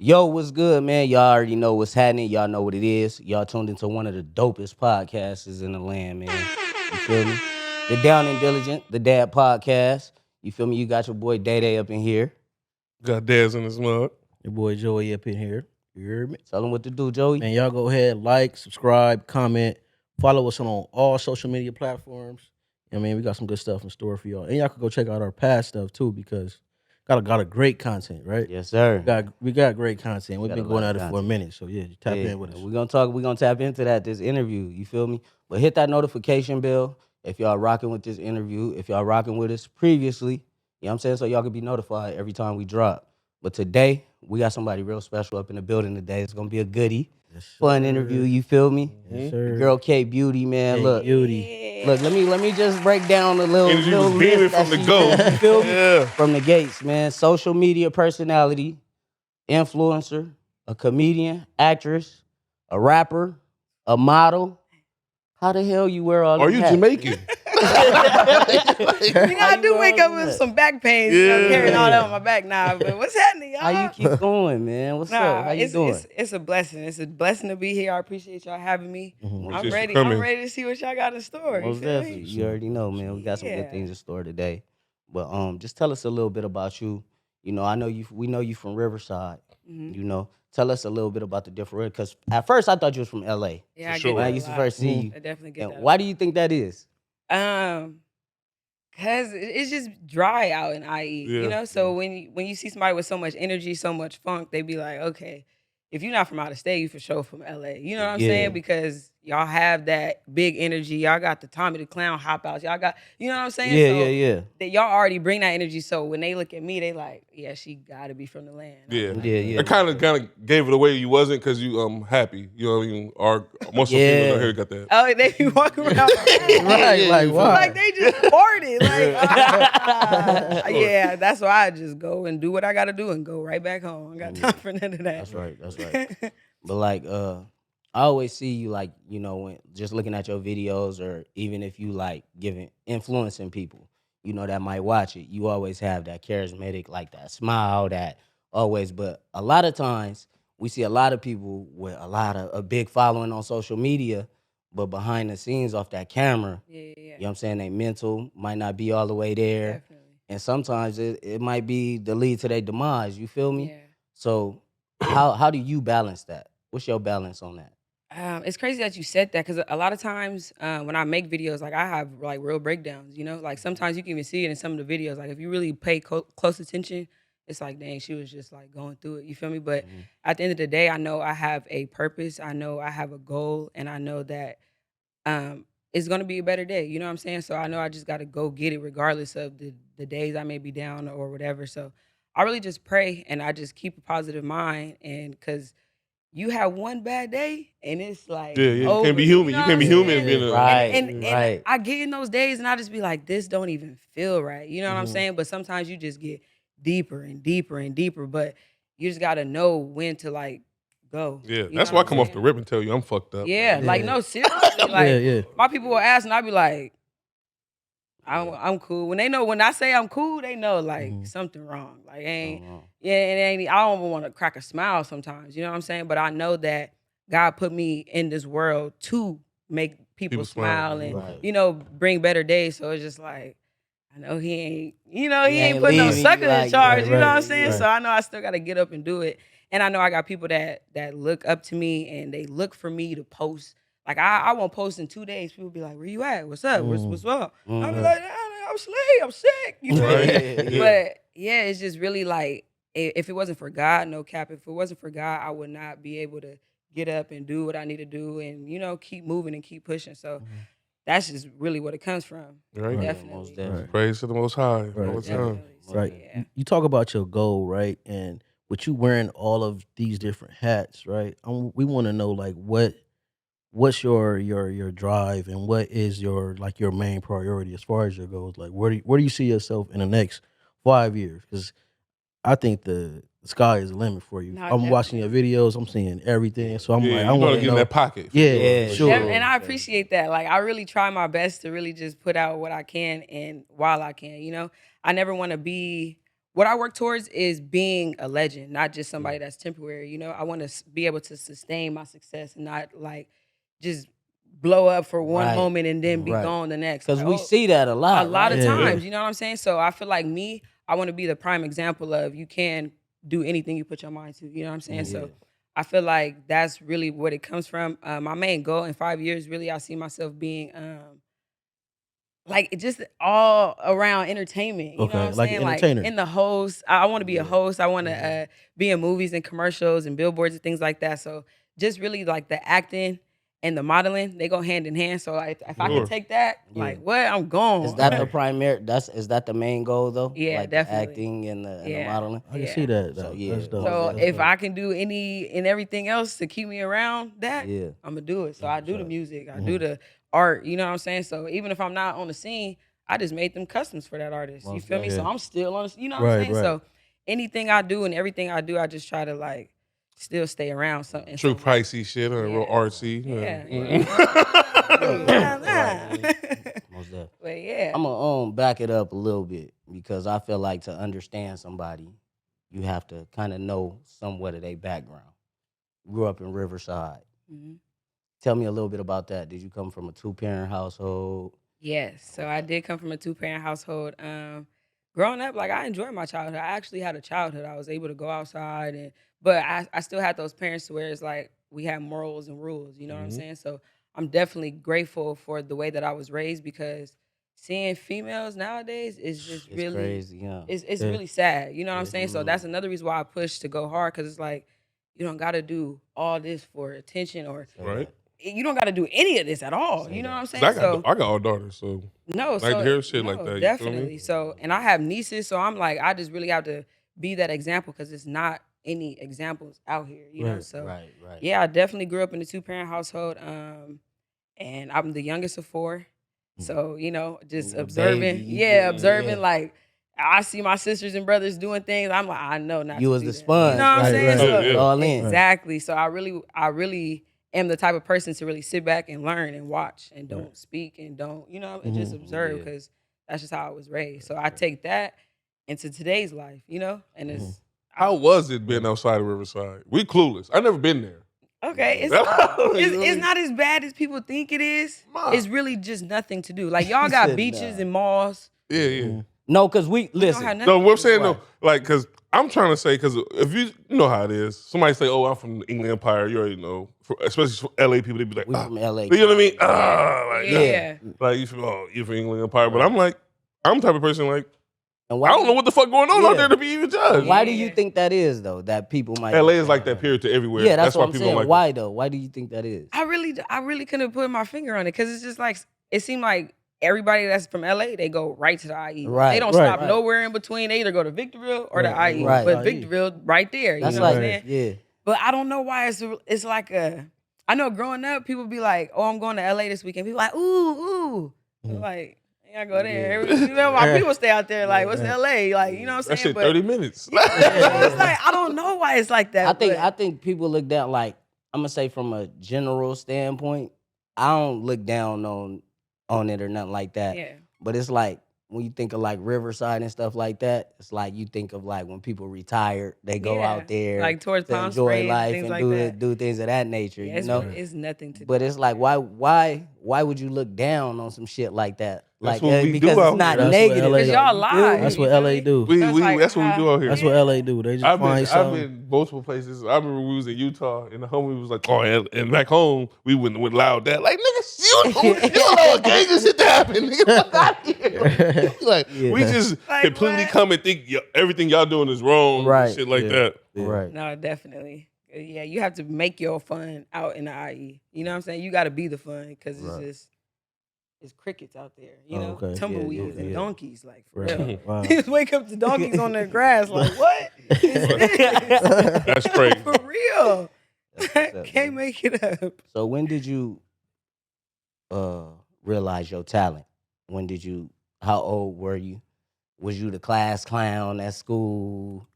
Yo, what's good, man? Y'all already know what's happening. Y'all know what it is. Y'all tuned into one of the dopest podcasts in the land, man. You feel me? The Down and Diligent, the Dad Podcast. You feel me? You got your boy D.A.D up in here. Got Daz in his mug. Your boy Joey up in here. You heard me? Tell him what to do, Joey. Man, y'all go ahead, like, subscribe, comment, follow us on all social media platforms. I mean, we got some good stuff in store for y'all. And y'all can go check out our past stuff too, because got a great content, right? Yes, sir. We got great content. We've Got been a going lot at of it for a content. minute. So yeah, tap in with us. We're gonna tap into this interview. You feel me? But hit that notification bell if y'all rocking with this interview. If y'all rocking with us previously, you know what I'm saying? So y'all can be notified every time we drop. But today, we got somebody real special up in the building today. It's gonna be a goodie. Yes, Fun sir. interview, you feel me? Yes, The sir. girl Kbeautty, man. Look, Kbeautty. look, let me just break down a little Energy was list beaming that from the she go. is, you feel me? Yeah. From the gates, man. Social media personality, influencer, a comedian, actress, a rapper, a model. How the hell you wear all Are them you hats? Jamaican? I do wake up with some back pains, carrying all that on my back now. But what's happening, y'all? How you keep going, man? What's up? How you doing? It's a blessing. It's a blessing to be here. I appreciate y'all having me. Mhm. I'm Just ready. coming. I'm ready to see what y'all got in store. Most You feel definitely. me? You already know, man. We got some good Yeah. things in store today. But just tell us a little bit about you. You know, I know you. We know you from Riverside. Mhm. You know, tell us a little bit about the different. Because at first I thought you was from L.A. Yeah, I sure. get When I that used a to lot. first see you. I definitely get And that. why do you think that is? Cause it's just dry out in IE, Yeah. you know. So when you see somebody with so much energy, so much funk, they be like, okay, if you're not from out of state, you for sure from LA. You know what I'm Yeah. saying? Because y'all have that big energy. Y'all got the Tommy the Clown hop outs. Y'all got, you know what I'm saying? So Yeah. that y'all already bring that energy. So when they look at me, they like, yeah, she gotta be from the land. I Yeah. be like, Yeah. It kind of gave it away. You wasn't because you happy. You know what I mean? Or most of the Yeah. females out here got that. Oh, they be walking around Right, like why? like they just farted. Like, yeah, that's why I just go and do what I gotta do and go right back home. I got time for none of that. That's right. But like, I always see you like, you know, when just looking at your videos, or even if you like influencing people, you know, that might watch it. You always have that charismatic, like that smile, that always. But a lot of times we see a lot of people with a big following on social media, but behind the scenes off that camera, Yeah. you know what I'm saying? They mental might not be all the way there. Definitely. And sometimes it might be the lead to their demise. You feel me? Yeah. So how do you balance that? What's your balance on that? It's crazy that you said that because a lot of times when I make videos, like I have like real breakdowns, you know, like sometimes you can even see it in some of the videos. Like if you really pay close attention, it's like, dang, she was just like going through it. You feel me? But at the end of the day, I know I have a purpose. I know I have a goal, and I know that it's gonna be a better day. You know what I'm saying? So I know I just got to go get it, regardless of the days I may be down or whatever. So I really just pray and I just keep a positive mind, and because you have one bad day and it's like Yeah. You over. can't be human. know You what can't I'm be human saying? being a Right. And I get in those days and I just be like, this don't even feel right. You know what I'm saying? But sometimes you just get deeper and deeper and deeper. But you just gotta know when to like go. Yeah. You That's know why I what I'm come off saying? the rip and tell you I'm fucked up. Yeah, like Yeah. no, seriously. Like Yeah. my people will ask and I'll be like, I'm cool. When I say I'm cool, they know like something wrong. Like ain't it ain't. I don't even want to crack a smile sometimes. You know what I'm saying? But I know that God put me in this world to make people smile and Right. bring better days. So it's just like I know he ain't. He ain't ain't putting no leaving you sucker in like charge. that. You know what I'm Right, saying? right. So I know I still got to get up and do it. And I know I got people that look up to me and they look for me to post. Like I won't post in 2 days. People be like, "Where you at? What's up? What's up?" I'll be like, "I'm asleep. I'm sick." You know? Right. But yeah, it's just really like if it wasn't for God, no cap. If it wasn't for God, I would not be able to get up and do what I need to do and keep moving and keep pushing. So that's just really what it comes from. Right. Definitely. Most definitely. Praise to the Most High Right. all the time. Definitely. So, Right. yeah. You talk about your goal, right? And with you wearing all of these different hats, right? We want to know like what's your drive and what is your main priority as far as your goals? Like where do you see yourself in the next 5 years? Because I think the sky is the limit for you. No, I'm watching your videos, I'm seeing everything, so I'm Yeah, like, I you're want gonna to get in know. that pocket. Yeah, For sure. And I appreciate that. Like I really try my best to really just put out what I can and while I can, I never want to be what I work towards is being a legend, not just somebody that's temporary. You know, I want to be able to sustain my success and not like just blow up for one Right. moment and then be Right. gone the next. Because Like, we oh, see that a lot. a lot of right? Yeah. times, you know what I'm saying? So I feel like me, I want to be the prime example of you can do anything you put your mind to. You know what I'm saying? Yeah. So I feel like that's really what it comes from. My main goal in 5 years, really, I see myself being like just all around entertainment. You know what Okay, I'm like saying? an Like entertainer. in the host, I want to be a host. I want to be in movies and commercials and billboards and things like that. So just really like the acting and the modeling, they go hand in hand. So like, if I Sure. can take that, Yeah. like what, I'm gone. Is that the primary? Is that the main goal though? Yeah, like definitely. the acting and the Yeah. modeling. I can Yeah. see that. So, Though. yeah, That's dope. most So definitely. if I can do any and everything else to keep me around that, Yeah. I'm gonna do it. So I do the 100%. music, I do the art. You know what I'm saying? So even if I'm not on the scene, I just made them customs for that artist. You Most feel me? So definitely. I'm still on. You know what I'm Right, saying? right. So anything I do and everything I do, I just try to like still stay around. Something. True pricey shit, real Yeah. artsy. Yeah. Most definitely. But yeah. I'm gonna back it up a little bit because I feel like to understand somebody, you have to kind of know somewhat of their background. Grew up in Riverside. Mhm. Tell me a little bit about that. Did you come from a 2-parent household? Yes. So I did come from a 2-parent household. Growing up, like I enjoyed my childhood. I actually had a childhood. I was able to go outside but I still had those parents to where it's like we had morals and rules, you know what I'm saying? So I'm definitely grateful for the way that I was raised because seeing females nowadays is just It's really crazy, yeah. it's Yeah. really sad. You know what I'm saying? So Mhm. that's another reason why I push to go hard because it's like you don't got to do all this for attention or Say Right. that. you don't got to do any of this at all. Say You know that. what I'm 'Cause saying? So I got all daughters, so no, like so to hear shit like no, that. You definitely. feel me? So, and I have nieces, so I'm like, I just really have to be that example because it's not any examples out here, you know. Right. So, Right, right. yeah, I definitely grew up in a 2-parent household, and I'm the youngest of 4. So, you know, just You a observing, baby, you yeah, get- observing. yeah. Like, I see my sisters and brothers doing things. I'm like, I know not. You to was do the that. sponge, You know what I'm right, saying? right. So, Yeah, yeah. all in. exactly. So I really am the type of person to really sit back and learn and watch and don't speak and don't, you know, and just observe Yeah. because that's just how I was raised. So I take that into today's life, you know, and it's How was it being outside of Riverside? We clueless. I never been there. okay. You know what I It's mean? not as bad as people think it is. Ma. It's really just nothing to do. Like y'all He got said beaches nah. and malls. Yeah, yeah. No, because we We don't listen. have nothing. No, what I'm to saying do. though, like, cause I'm trying to say, cause if you know how it is, somebody say, "Oh, I'm from the Inland Empire," you already know. Especially for LA people, they be like, We "Ah." from LA. You know what I mean? Yeah. Like you from Inland Empire, but I'm like, I'm the type of person like, And I don't know what the fuck going on out Yeah. there to be even judged. Why do you Yeah. think that is though? That people might. LA is like that period to everywhere. Yeah, that's what why I'm people saying. don't like Why though? Why do you think that is? I really couldn't put my finger on it because it's just like it seemed like everybody that's from LA they go right to the IE. Right, They don't right, stop right. nowhere in between. They either go to Victorville or the Right, IE. right. But IE. Victorville right there. You That's know what like, I'm saying? yeah. But I don't know why it's like a. I know growing up people be like, oh, I'm going to LA this weekend. People like, ooh. I'm like. I go there. Yeah. You know, my people stay out there. Like, what's LA? Like, you know what I'm that saying? shit. But 30 minutes. so it's like I don't know why it's like that. I think people look down like I'm gonna say from a general standpoint. I don't look down on it or nothing like that. yeah. But it's like when you think of like Riverside and stuff like that, it's like you think of like when people retire, they go Yeah. out there Like towards to Palm enjoy Springs, life things and like do that. do things of that nature. Yeah, You know. it's nothing to do. But it's like why would you look down on some shit like that? That's Like what we because do out it's not here. That's what negative. LA Because y'all You lie. feel me? That's you what feel LA me? do. We So it's like, that's what we do out here. That's what LA do. They just find I've something. been multiple places. I remember we was in Utah and the homie was like, "Oh, and back home we wouldn't would loud that like niggas, you allow a gang of shit to happen, nigga. Fuck out here." Like we just Like, completely what? come and think everything y'all doing is wrong, Right. and shit like Yeah. that. Right. No, definitely. Yeah, you have to make your fun out in the IE. You know what I'm saying? You got to be the fun because it's crickets out there. You Oh, know, okay. tumbleweeds Yeah, and yeah. donkeys. Like for Right. real. Wow. You just wake up to donkeys on the grass. Like what? Is this? That's crazy. For real. That's what's up, Can't man. make it up. So when did you realize your talent? How old were you? Was you the class clown at school?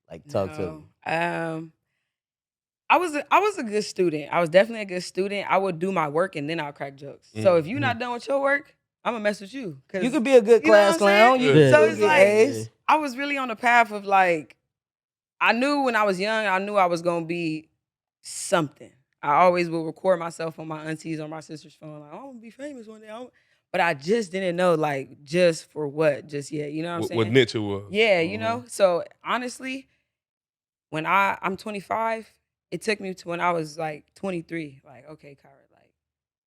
Like talk to me. I was a good student. I was definitely a good student. I would do my work and then I'll crack jokes. So if you're not done with your work, I'm gonna mess with you. You could be a good You know what class I'm saying? clown. You Yeah. So could it's get like A's. I was really on the path of like I knew when I was young, I knew I was gonna be something. I always would record myself on my auntie's or my sister's phone, like, oh, I'm gonna be famous one day. But I just didn't know like just for what just yet. You know what I'm What saying? niche it was. Yeah, you know. So honestly, when I'm 25, it took me to when I was like 23. Like, okay, Kyra, like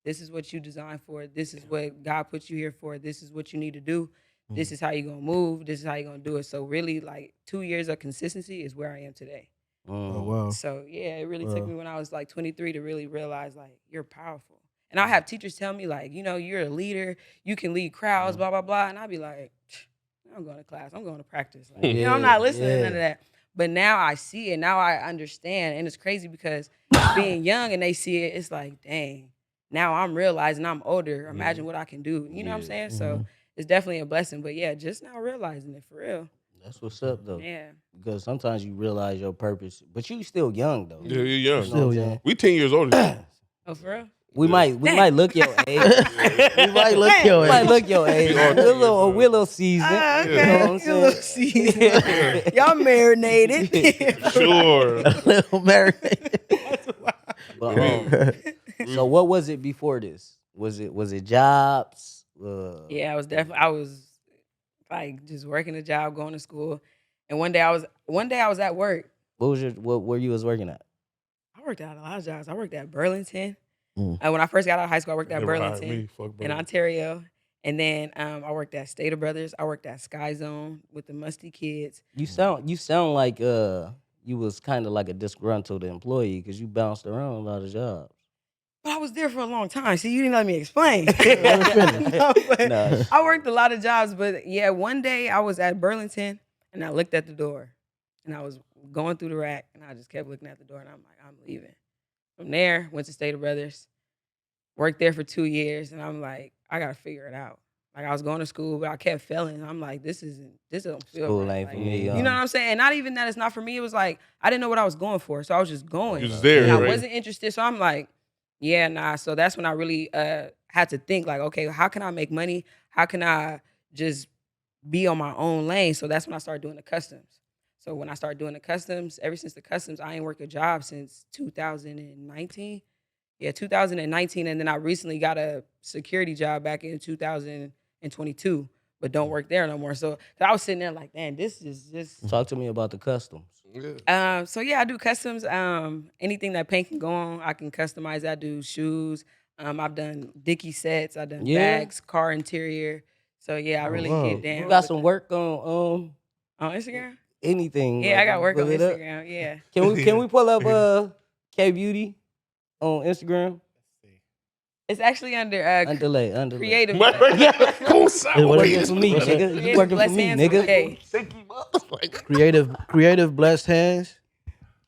this is what you designed for. This is what God put you here for. This is what you need to do. This is how you're gonna move. This is how you're gonna do it. So really, like 2 years of consistency is where I am today. Oh wow. So yeah, it really took Wow. me when I was like 23 to really realize like you're powerful. And I have teachers tell me like, you're a leader. You can lead crowds, blah blah blah. And I'd be like, I'm going to class. I'm going to practice. Like, I'm not listening to none of that. But now I see it. Now I understand. And it's crazy because being young and they see it, it's like, dang, now I'm realizing I'm older. Imagine what I can do. You know what I'm saying? So it's definitely a blessing. But yeah, just now realizing it for real. That's what's up though. Yeah. Because sometimes you realize your purpose, but you still young though. Yeah, you're You young. know what Still I'm young. saying? We 10 years older than you. Oh, for real? We might look your age. We might look your We might age. look your age. We are We're a little seasoned. Ah, You know what I'm okay. You little saying? seasoned. Y'all marinated. Sure. A little married. But, so what was it before this? Was it jobs? Yeah, I was like just working a job, going to school. And one day I was at work. What where you was working at? I worked at a lot of jobs. I worked at Burlington. Mm. When I first got out of high school, I worked at Never hired Burlington me. Fuck in Burlington. Ontario. And then I worked at State of Brothers. I worked at Sky Zone with the Musty Kids. You sound like you was kind of like a disgruntled employee because you bounced around a lot of jobs. But I was there for a long time. See, you didn't let me explain. Nah. I worked a lot of jobs, but yeah, one day I was at Burlington and I looked at the door and I was going through the rack and I just kept looking at the door and I'm like, I'm leaving. From there, went to State of Brothers, worked there for 2 years and I'm like, I gotta figure it out. Like I was going to school, but I kept failing. I'm like, this don't feel School right. ain't Like, for me. you know what I'm saying? And not even that it's not for me. It was like I didn't know what I was going for, so I was just going. You was there, and I right? wasn't interested, so I'm like, yeah, nah. So that's when I really had to think like, okay, how can I make money? How can I just be on my own lane? So that's when I started doing the customs. So when I started doing the customs, ever since the customs, I ain't worked a job since 2019. Yeah, 2019, and then I recently got a security job back in 2022, but don't work there no more. So I was sitting there like, man, this is just. Talk to me about the customs. Yeah. So yeah, I do customs. Anything that paint can go on, I can customize. I do shoes. I've done Dickie sets. I've done bags, car interior. So yeah, I really get down. You got with some that. work on On Instagram? anything? Yeah, like, I got work on pull it up? Instagram. Yeah. Can we pull up Kbeautty on Instagram? It's actually under Underlay. creative. Cool You sound. working for me, nigga. You Creative working for Blessed me, Hands with a nigga. K. Creative blessed hands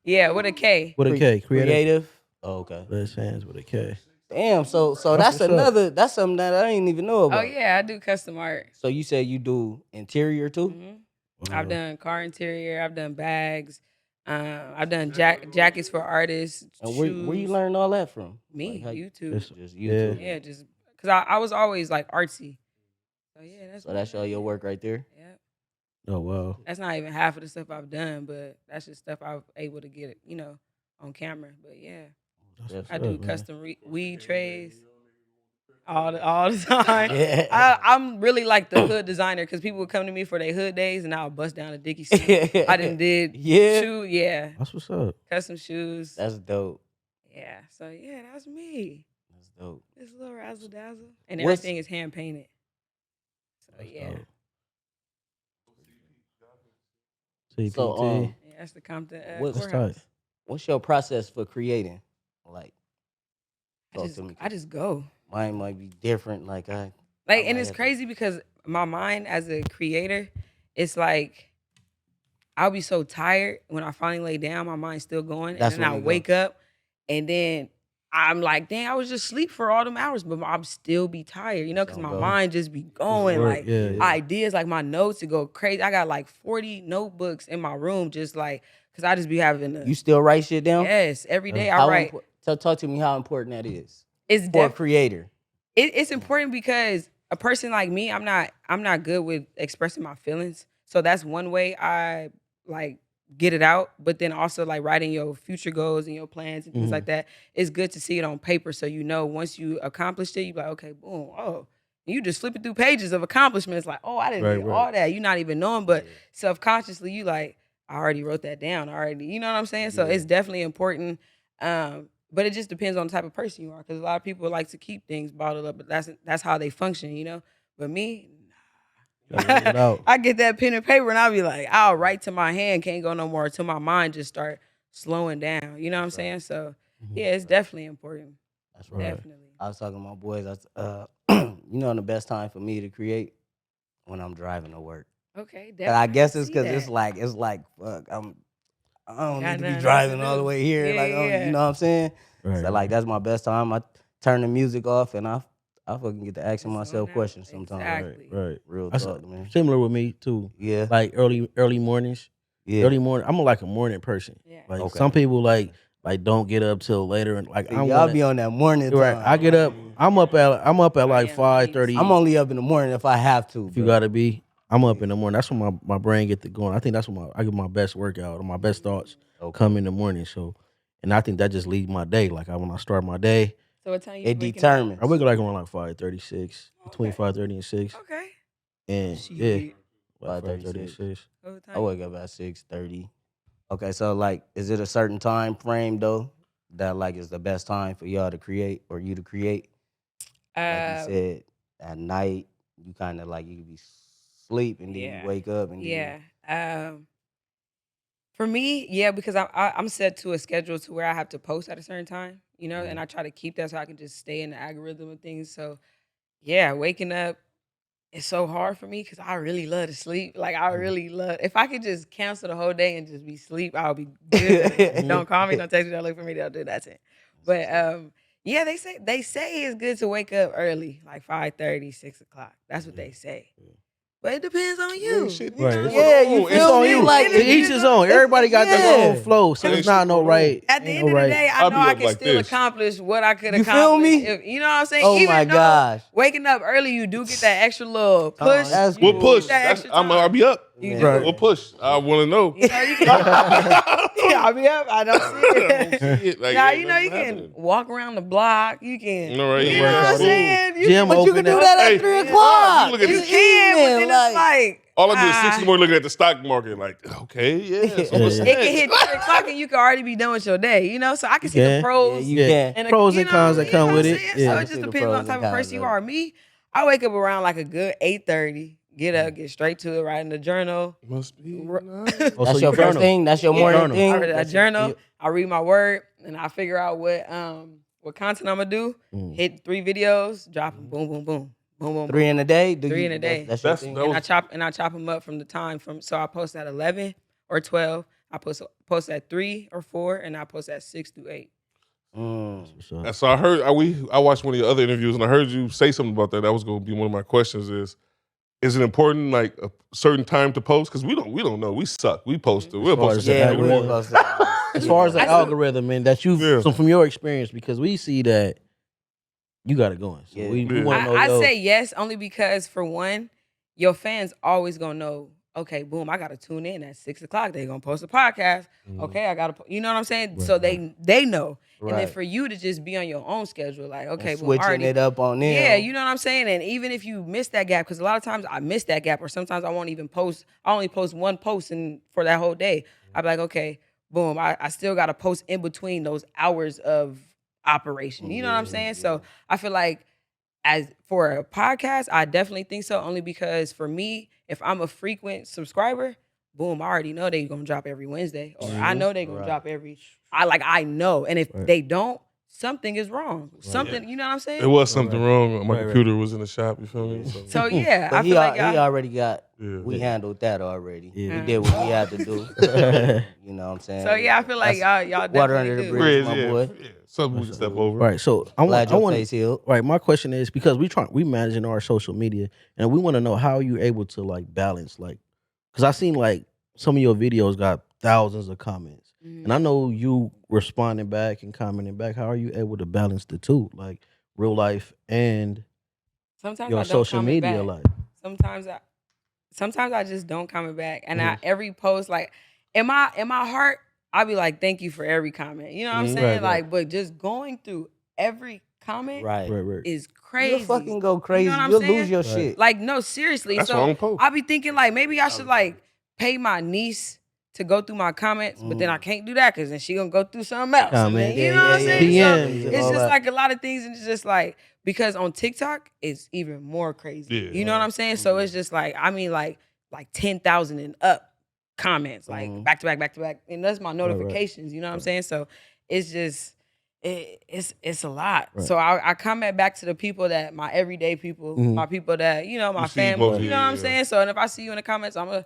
Yeah, with a K. with a K. Creative. Oh, okay. Blessed hands with a K. Damn. So That's that's what's up. another. That's something that I didn't even know Oh about. yeah, I do custom art. So you said you do interior too? Mhm. I've done car interior. I've done bags. I've done jackets for artists. And where you shoes. learn all that from? Me, Like, how you- YouTube. Just YouTube. Yeah, just because I was always like artsy. So yeah, that's So that's all your work right there. Yeah, Oh wow. that's not even half of the stuff I've done, but that's just stuff I was able to get, on camera. But yeah, That's I what's do up, man. custom weed trays all the time. Yeah. I'm really like the hood designer because people would come to me for their hood days and I'll bust down a Dickie suit. I did Yeah. shoe, yeah, That's what's up. custom shoes. That's dope. Yeah, so yeah, that's me. That's dope. It's a little razzle dazzle, and What's- everything is hand painted. So yeah, dope. CPT. So yeah, that's the Compton What's courthouse. tight. what's your process for creating? Like, talk to me. I just go. Mine might be different. Like And might it's have to- crazy because my mind as a creator, it's like I'll be so tired when I finally lay down, my mind's still going, That's and then when I you go. wake up, and then I'm like, dang, I was just asleep for all them hours, but I'm still be tired, because Don't my go. mind just be going, work, like yeah. ideas, like my notes to go crazy. I got like 40 notebooks in my room, just like, cause I just be having You still write shit down? yes, every day I How write. Talk to me how important that is It's for a def- creator. it's important because a person like me, I'm not good with expressing my feelings. So that's one way I like get it out. But then also like writing your future goals and your plans and things like that. It's good to see it on paper so you know once you accomplished it, you be like, okay, boom, oh. You just flipping through pages of accomplishments like, oh, I didn't Right, do right. all that. You're not even knowing, but subconsciously you like, I already wrote that down already. You know what I'm saying? So it's definitely important. But it just depends on the type of person you are. Because a lot of people like to keep things bottled up, but that's how they function, you know? But me, Gotta let it out. I get that pen and paper and I'll be like, I'll write to my hand, can't go no more till my mind just start slowing down. You know what I'm saying? So yeah, it's definitely important. That's right. Definitely. I was talking to my boys. You know, the best time for me to create when I'm driving to work. Okay, And I guess can it's see because that. it's like fuck. I don't Got need to be nothing else to driving all the do. way here. Yeah, Like yeah. you know what I'm saying? Right, So like that's my best time. I turn the music off and I fucking get to asking Just zone myself out. questions sometimes. Exactly. right. Real That's talk, man. similar with me too. Yeah. Like early mornings. Yeah. Early morning. I'm like a morning person. Yeah. Like Okay. some people like don't get up till later and like See, I'm y'all be on that morning time. right. I get up. I'm up at like am. 5:30. I'm only up in the morning if I have to. If you bro. gotta be, I'm up in the morning. That's when my brain get to going. I think that's when I get my best workout or my best thoughts come in the morning. So, and I think that just leads my day. Like when I start my day, So what time you It waking determines. I wake up like around like 5:36, between 5:30 and 6, up? Okay. and Shit. like 5:30 and 5:36. 6. What I time? wake up at 6:30. Okay, so like, is it a certain time frame though that like is the best time for y'all to create or you to create? Like you said, at night you kind of like you could be sleep and then you Yeah. wake up and Yeah. For me, yeah, because I'm set to a schedule to where I have to post at a certain time, you know, and I try to keep that so I can just stay in the algorithm of things. So yeah, waking up is so hard for me because I really love to sleep. Like I really love if I could just cancel the whole day and just be sleep, I'll be good. then. Don't call me, don't text me, don't look for me, don't do that. But yeah, they say it's good to wake up early, like 5:30, 6 o'clock. That's what they say. But it depends on you. Shit, Right. nigga, Yeah, you hold on. feel It's on me? you. Like, Like each his own. Everybody got their own flow, so Ain't it's not shit no going on. right. At the ain't end no of the right. day, I I'll know be I up can like still this. accomplish what I could You feel accomplish. me? If, you know what I'm saying? Oh Even my though gosh. waking up early, you do get that extra little push. that's you What cool. do push? get that That's, extra time. I'll be up. You Man. do. What push? I want to know. You know, you can. I'll be up. I don't see it. Shit, like, Now, ain't you know, you nothing can happening. walk around the block. You can. All right, You yeah, know what I'm that's cool. saying? Gym But you open can do up. that at Hey, 3 you o'clock. look at You this can, but evening, then it's like. All I do is 6 in the morning looking at the stock market, like, okay, yeah. So what's Yeah. It can next? hit 3 o'clock and you can already be done with your day, you know? So I can see the Yeah. pros. Yeah, you can. And Pros and cons that come what with I'm it. saying? Yeah. So I it can just see the depends on pros the type and of cons person you of it. are. Me, I wake up around like a good 8:30, get up, get straight to it, write in the journal. Must be Ru- nice. Oh, That's so your you first journal. thing. That's your You morning journal. thing. I That's journal, I read my word, and I figure out what content I'm gonna do. Hit 3 videos, drop them, boom, boom, boom, boom, boom, 3 boom. in a day. 3 in a day. That's your That's- thing. that And was- I chop them up from the time from. So I post at 11 or 12. I post at 3 or 4, and I post at 6 through 8. And so I heard I watched one of your other interviews and I heard you say something about that. That was going to be one of my questions. Is it important like a certain time to post? Because we don't know. We suck. We post it. We'll far post as it. the Yeah, Saturday we morning. supposed to. As far as the I see- algorithm and that you Yeah. so from your experience, because we see that you got it going. So Yeah. we Yeah. want to know. I yo, say yes only because for one, your fans always gonna know. Okay, boom, I gotta tune in at 6 o'clock. They gonna post a podcast. Okay, I gotta, you know what I'm saying? So they know. And then Right. for you to just be on your own schedule, like okay, And boom, switching already, it up on them. yeah, you know what I'm saying? And even if you miss that gap, because a lot of times I miss that gap, or sometimes I won't even post, I only post one post for that whole day. I'll be like, okay, boom, I still got to post in between those hours of operation. You know what I'm saying? So I feel like as for a podcast, I definitely think so, only because for me, if I'm a frequent subscriber, boom, I already know they're gonna drop every Wednesday. Or I know they're gonna drop every I know. And if they don't, something is wrong. Something, you know what I'm saying? It was something wrong. My Right. computer was in the shop. You feel me? So yeah, But I feel like he y'all, already got. Yeah. We handled that already. Yeah. We did what we had to do. You know what I'm saying? so yeah, I feel like y'all water definitely under the do. bridge, Bridge, my yeah. boy. Yeah. Something we can step over. Right. So I Glad want. your face healed. Right. My question is because we managing our social media and we want to know how you able to like balance like because I seen like some of your videos got thousands of comments and I know you responding back and commenting back. How are you able to balance the two like real life and Sometimes Your I don't social comment media back. life. Sometimes I just don't comment back. And every post, like in my heart, I'll be like, thank you for every comment. You know what I'm saying? Right. Like, but just going through every comment Right. Right. is crazy. You'll fucking go crazy. You know what I'm You'll saying? lose your Right. shit. Like, no, seriously. That's So wrong post. I be thinking like maybe I should like pay my niece to go through my comments, but then I can't do that because then she gonna go through something else. And then, Comment. you know what I'm saying? PMs So and it's all just that. like a lot of things, and it's just like because on TikTok it's even more crazy. Yeah. You know what I'm saying? So it's just like I mean like 10,000 and up comments like back to back, and that's my notifications. You know what I'm saying? So it's just it's a lot. Right. So I comment back to the people that my everyday people, my people that my You see family. most- You know what I'm yeah. saying? So and if I see you in the comments, I'm gonna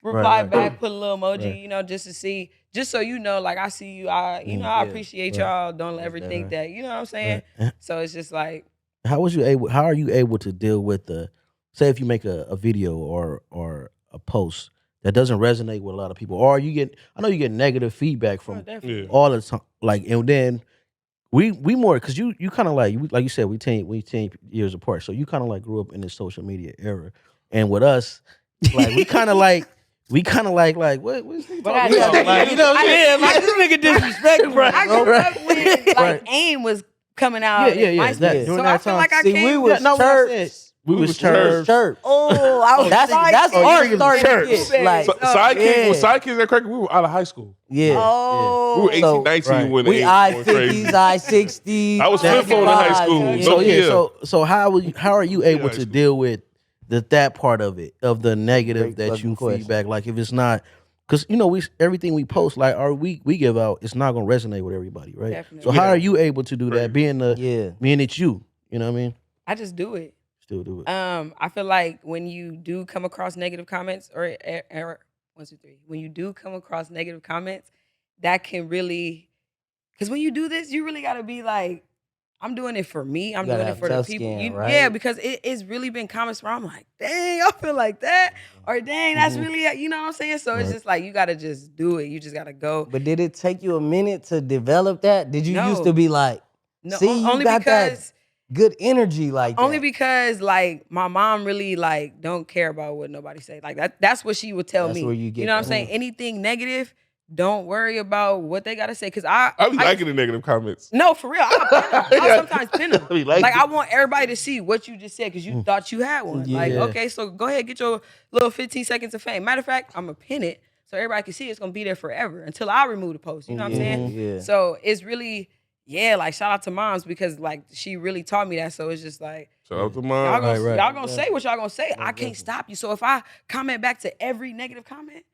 reply right. back, put a little emoji, Right. you know, just to see, just so you know, like I see you, I Yeah. appreciate Right. y'all. Don't ever think that, you know what I'm saying? Right. So it's just like, How are you able to deal with say if you make a video or a post that doesn't resonate with a lot of people, or I know you get negative feedback oh, from definitely. all the time, like, and then we more because you kind of like you said we 10 years apart, so you kind of like grew up in the social media era, and with us, like we kind of like what's he But I talking know. about? Like, you know what I'm saying? Like, this nigga disrespectful. I grew Right. up when like AIM was coming out. Yeah, in yeah, MySpace. that- So during I that feel time. like I See, came. we was Yeah, no, what I'm saying. church. We was church. Church. Oh, I was That's sidekick. our niggas was starting church. shit. Like, Sidekick, yeah. when Sidekicks at Cracker, we were out of high school. yeah. Oh, We were 18, So, 19 right. when We they I were crazy. 50s, I 60s. I was flip phone in high school. Okay. So yeah, Nokia. so how are you able high to school. deal with that part of it, of the negative Great that fucking you question. feedback? Like if it's not, because we everything we post, like we give out, it's not gonna resonate with everybody, right? Definitely. So how are you able to do that? Being it's you know what I mean? I just do it. Still do it. I feel like when you do come across negative comments, or 1, 2, 3, when you do come across negative comments, that can really, because when you do this, you really got to be like, I'm doing it for me. I'm You gotta doing it have for the tough people. skin, Yeah, right? because it's really been comments where I'm like, dang, I feel like that, or dang, that's really, you know what I'm saying? So it's Right. just like you got to just do it. You just got to go. But did it take you a minute to develop that? Did you used No. to be like, No, see, you only got because. that good energy like Only that? because like my mom really like don't care about what nobody say. Like that's what she would tell That's me. where you get know what I'm that. saying? Anything negative, don't worry about what they gotta say. Cause I I be liking the negative comments. no, for real. I'll sometimes pin them. I be liking Like I want everybody to see what you just said because you thought you had one. Like, Yeah. okay, so go ahead, get your little 15 seconds of fame. Matter of fact, I'm gonna pin it so everybody can see it. It's gonna be there forever until I remove the post. You know what I'm saying? Yeah. So it's really, like shout out to moms because like she really taught me that. So it's just like Shout out to y'all mom. gonna, Right. y'all gonna say what y'all gonna say. I can't stop you. So if I comment back to every negative comment,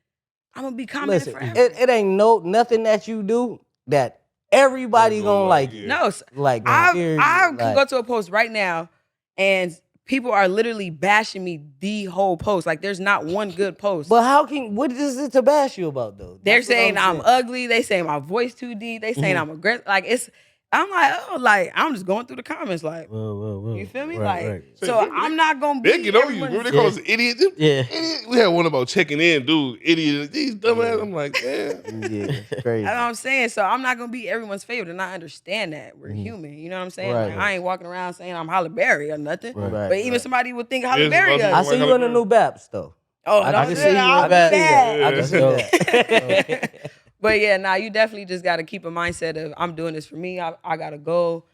I'm gonna be commenting Listen, forever. it ain't nothing that you do that everybody gonna like you. No, Like, I period. can Like, go to a post right now and people are literally bashing me the whole post. Like there's not one good post. But what is it to bash you about though? They're That's what saying I'm saying. ugly. They saying my voice too deep. They saying I'm aggressive. Like I'm like, oh, like I'm just going through the comments. Like, Whoa. you feel me? Right, like, right. so I'm not gonna be. They get on you. everyone's- Remember they call us idiot? Yeah. Idiot. We had one about checking in, dude. Idiot. These dumbass. I'm like, damn. Yeah, it's crazy. That's what I'm saying. So I'm not gonna be everyone's favorite, and I understand that we're human. You know what I'm saying? Right. Like, I ain't walking around saying I'm Halle Berry or nothing. Right. Right, But even right. somebody would think Yes, Halle Berry. well, ugly. I see you in the new Baps though. Oh, I don't can do see you that. in I'll be that. bad. I can see that. But yeah, you definitely just got to keep a mindset of I'm doing this for me. I got a goal.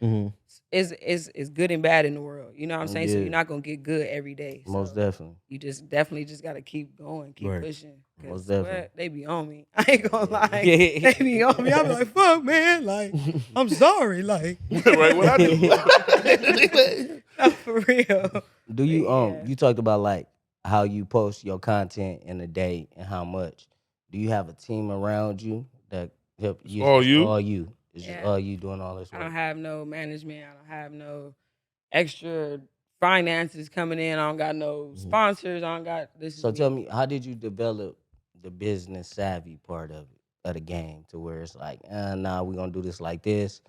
It's good and bad in the world. You know what I'm saying? So Yeah. you're not gonna get good every day. Most So definitely. you definitely just gotta keep going, keep Right. pushing. 'Cause Most definitely. what? They be on me. I ain't gonna lie. Yeah. They be on me. I'm like, fuck, man. Like, I'm sorry. Like, Right, what I do. no, for real. Do you Yeah. you talked about like how you post your content in a day and how much. Do you have a team around you that help you? all you? All you. It's just Yeah. all you doing all this I work. don't have no management. I don't have no extra finances coming in. I don't got no sponsors. I don't got this. So tell me, how did you develop the business savvy part of it, of the game, to where it's like, nah, we're gonna do this like this,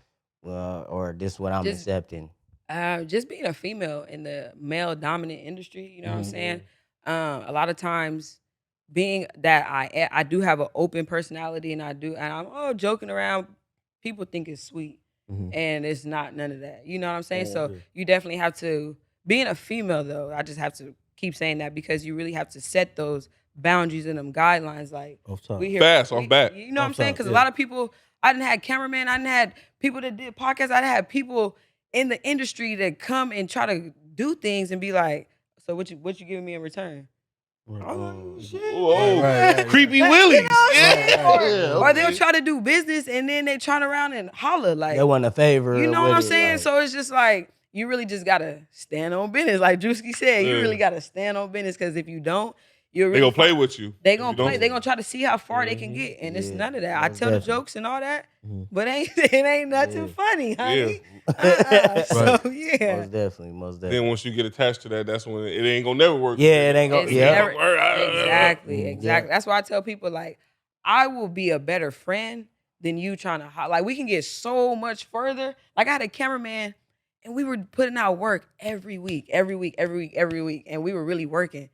or this is what I'm Just- accepting. Just being a female in the male dominant industry, you know what I'm Mhm. saying? A lot of times being that I do have an open personality and I'm joking around, people think it's sweet. Mhm. And it's not none of that. You know what I'm saying? Yeah. So you definitely have to being a female though, I just have to keep saying that because you really have to set those boundaries and them guidelines. Like Off top. we here Fast, off bat. You know what I'm Off saying? top, Because yeah. a lot of people, I didn't had cameramen, I didn't had people that did podcasts, I didn't had people in the industry that come and try to do things and be like, so what you giving me in return? I'm like, shit. Whoa, Right. creepy Like, willies. you know what I'm saying? Yeah, Or they'll okay. try to do business and then they turn around and holler like, They want a favor. you know what with I'm it, saying? like- So it's just like you really just gotta stand on business. Like Drewski said, you Yeah. really gotta stand on business because if you don't, you're They really gonna play with you. They if gonna you don't. play. They gonna try to see how far they can get, and it's Yeah, none of that. I most tell the definitely. jokes and all that, Mhm. but it ain't nothing Yeah. funny, honey. Right. So yeah, Most definitely. Then once you get attached to that, that's when it ain't gonna never work. Yeah, it ain't gonna. It's Yeah. never- Exactly. exactly, Mm, exactly. That's why I tell people like, I will be a better friend than you trying to like. We can get so much further. Like I had a cameraman, and we were putting out work every week, and we were really working.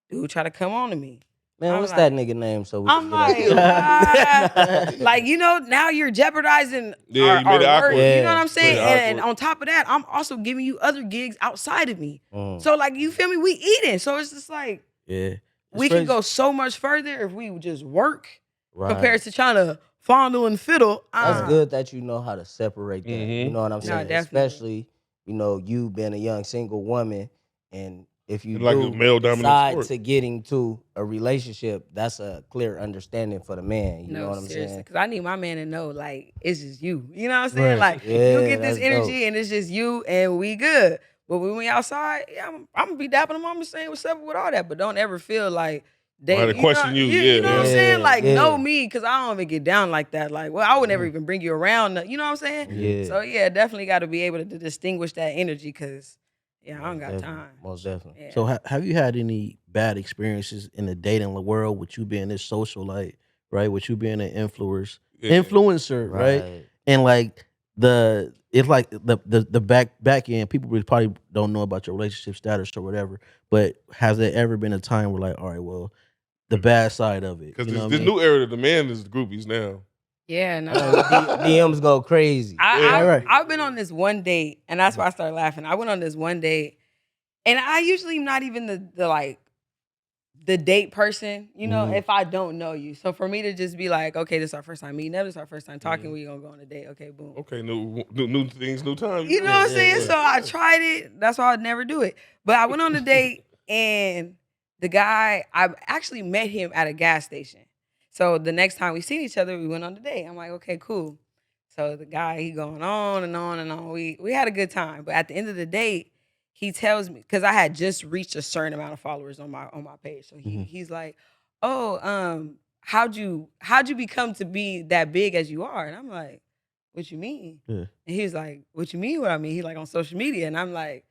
Dude, try to come on to me. Man, I'm what's like- that nigga name? So we I'm can get like, up like now you're jeopardizing Yeah, our, you made it our work. awkward. You know what I'm saying? Made it And awkward. on top of that, I'm also giving you other gigs outside of me. Mm, So like, you feel me? We eating. So it's just like Yeah. we can go so much further if we just work right. compared to trying to fondle and fiddle. That's good that you know how to separate that. You Mhm. know what I'm No, saying? definitely. Especially, you being a young single woman, and if you Like a do male-dominant decide sport. to getting to a relationship, that's a clear understanding for the man. You know No, what I'm seriously, saying? because I need my man to know, like, it's just you. You know what I'm saying? Right. Like, Yeah, you get this that's energy dope. and it's just you and we good. But when we outside, yeah, I'm gonna be dapping them. I'm saying what's up with all that. But don't ever feel like they Or to question you, yeah. You know what I'm Yeah, saying? Like, yeah. know me, because I don't even get down like that. Like, well, I would never even bring you around. You know what I'm saying? Yeah. So yeah, definitely got to be able to distinguish that energy, because yeah, I don't got Definitely. time. Most definitely. Yeah. So have you had any bad experiences in the dating world with you being this socialite, right? With you being an influencer, right? And like it's like the back end, people really probably don't know about your relationship status or whatever. But has there ever been a time where like, all right, well, the bad side of it? Because You know this what I mean? new era, the man is the groupies now. Yeah, no. DMs go crazy. I've been on this one date, and that's why I started laughing. I went on this one date, and I usually not even the date person, if I don't know you. So for me to just be like, okay, this is our first time meeting, this is our first time talking, we gonna go on a date. Okay, boom. Okay, new things, new times. You know what I'm saying? So I tried it. That's why I'd never do it. But I went on the date, and the guy, I actually met him at a gas station. So the next time we seen each other, we went on the date. I'm like, okay, cool. So the guy, he going on and on and on. We had a good time. But at the end of the date, he tells me, because I had just reached a certain amount of followers on my page. So he's like, oh, how'd you become to be that big as you are? And I'm like, what you mean? Yeah. And he's like, what you mean what I mean? He's like, on social media. And I'm like,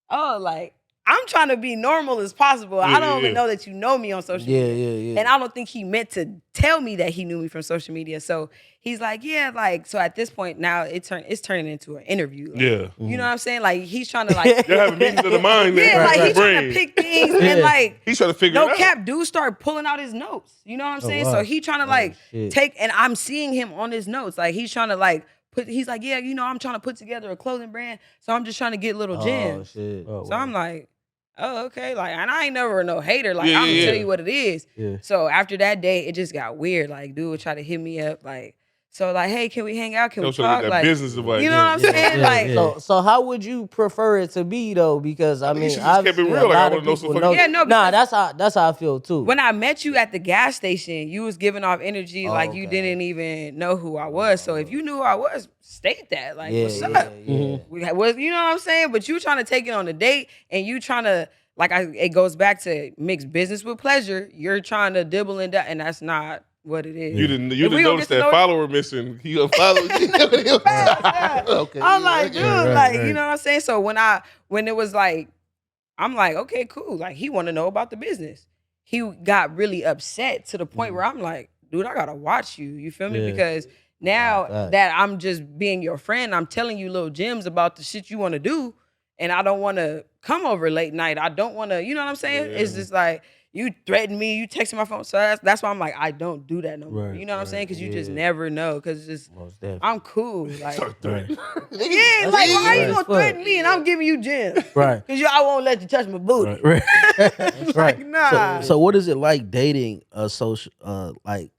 oh, like, I'm trying to be normal as possible. I don't even know that you know me on social media. Yeah. And I don't think he meant to tell me that he knew me from social media. So he's like, yeah, like, so at this point now it's turning into an interview. Like, Yeah. you know what I'm saying? Like, he's trying to like You're having meetings of the mind. yeah, like right. he's trying to pick things and like He's trying to figure no it out. cap, dude start pulling out his notes. You know what I'm saying? wow. So he trying to like shit. take, and I'm seeing him on his notes. Like he's trying to like he's like, yeah, I'm trying to put together a clothing brand. So I'm just trying to get little Oh gems. shit. Oh, So wow. I'm like, oh, okay. Like, and I ain't never no hater. Like, Yeah, I'm gonna yeah, tell yeah. you what it is. Yeah. So after that day, it just got weird. Like, dude would try to hit me up. Like, so like, hey, can we hang out? Can we Don't try to talk? get that Like, business advice. you know what I'm saying? yeah, Like, yeah. So how would you prefer it to be though? Because I think you mean, should just keep it obviously real. a Like, I lot wanna of know people some know. fucking- Yeah, no, Nah, because that's how I feel too. when I met you at the gas station, you was giving off energy like you Okay. didn't even know who I was. So if you knew who I was, state that. Like, what's up? Yeah. You know what I'm saying? But you trying to take it on a date, and you trying to it goes back to mix business with pleasure. You're trying to dibble and and that's not what it is. You didn't If we gonna notice get to that know- follower missing. He unfollowed you. Okay. I'm like, dude, Right, like, right. you know what I'm saying? So when it was like, I'm like, okay, cool. Like, he want to know about the business. He got really upset to the point where I'm like, dude, I gotta watch you. You feel me? Yeah. Because now Right. that I'm just being your friend, I'm telling you little gems about the shit you want to do, and I don't want to come over late night. I don't want to, you know what I'm saying? Yeah. It's just like, you threaten me, you texting my phone. So that's why I'm like, I don't do that no more. Right, You know what I'm right, saying? Because you just yeah. never know. Because just Most definitely. I'm cool. Like, Start threatening. yeah, like why right. you gonna threaten me and I'm giving you gems? Right. Because I won't let you touch my booty. Right. Like, Right. nah. So what is it like dating a social like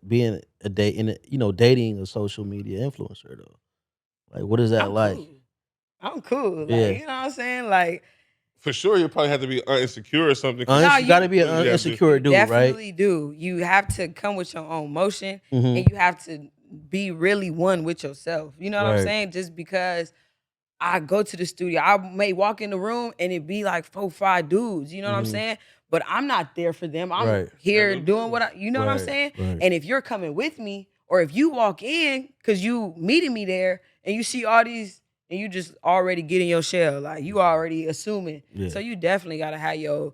being a date in dating a social media influencer though? Like what is that I'm like? cool. I'm cool. Like, Yeah. you know what I'm saying? Like, For sure, you probably have to be insecure or something. Nah, You got to you- be an Yeah, insecure dude, right? definitely do. You have to come with your own motion Mhm. and you have to be really one with yourself. You know what I'm Right. saying? Just because I go to the studio, I may walk in the room and it be like 4-5 dudes. You know what I'm Mhm. saying? But I'm not there for them. I'm Right. here Handle doing what you know what I'm Right, saying? right. And if you're coming with me, or if you walk in because you meeting me there and you see all these and you just already get in your shell, like you already assuming. Yeah. So you definitely gotta have your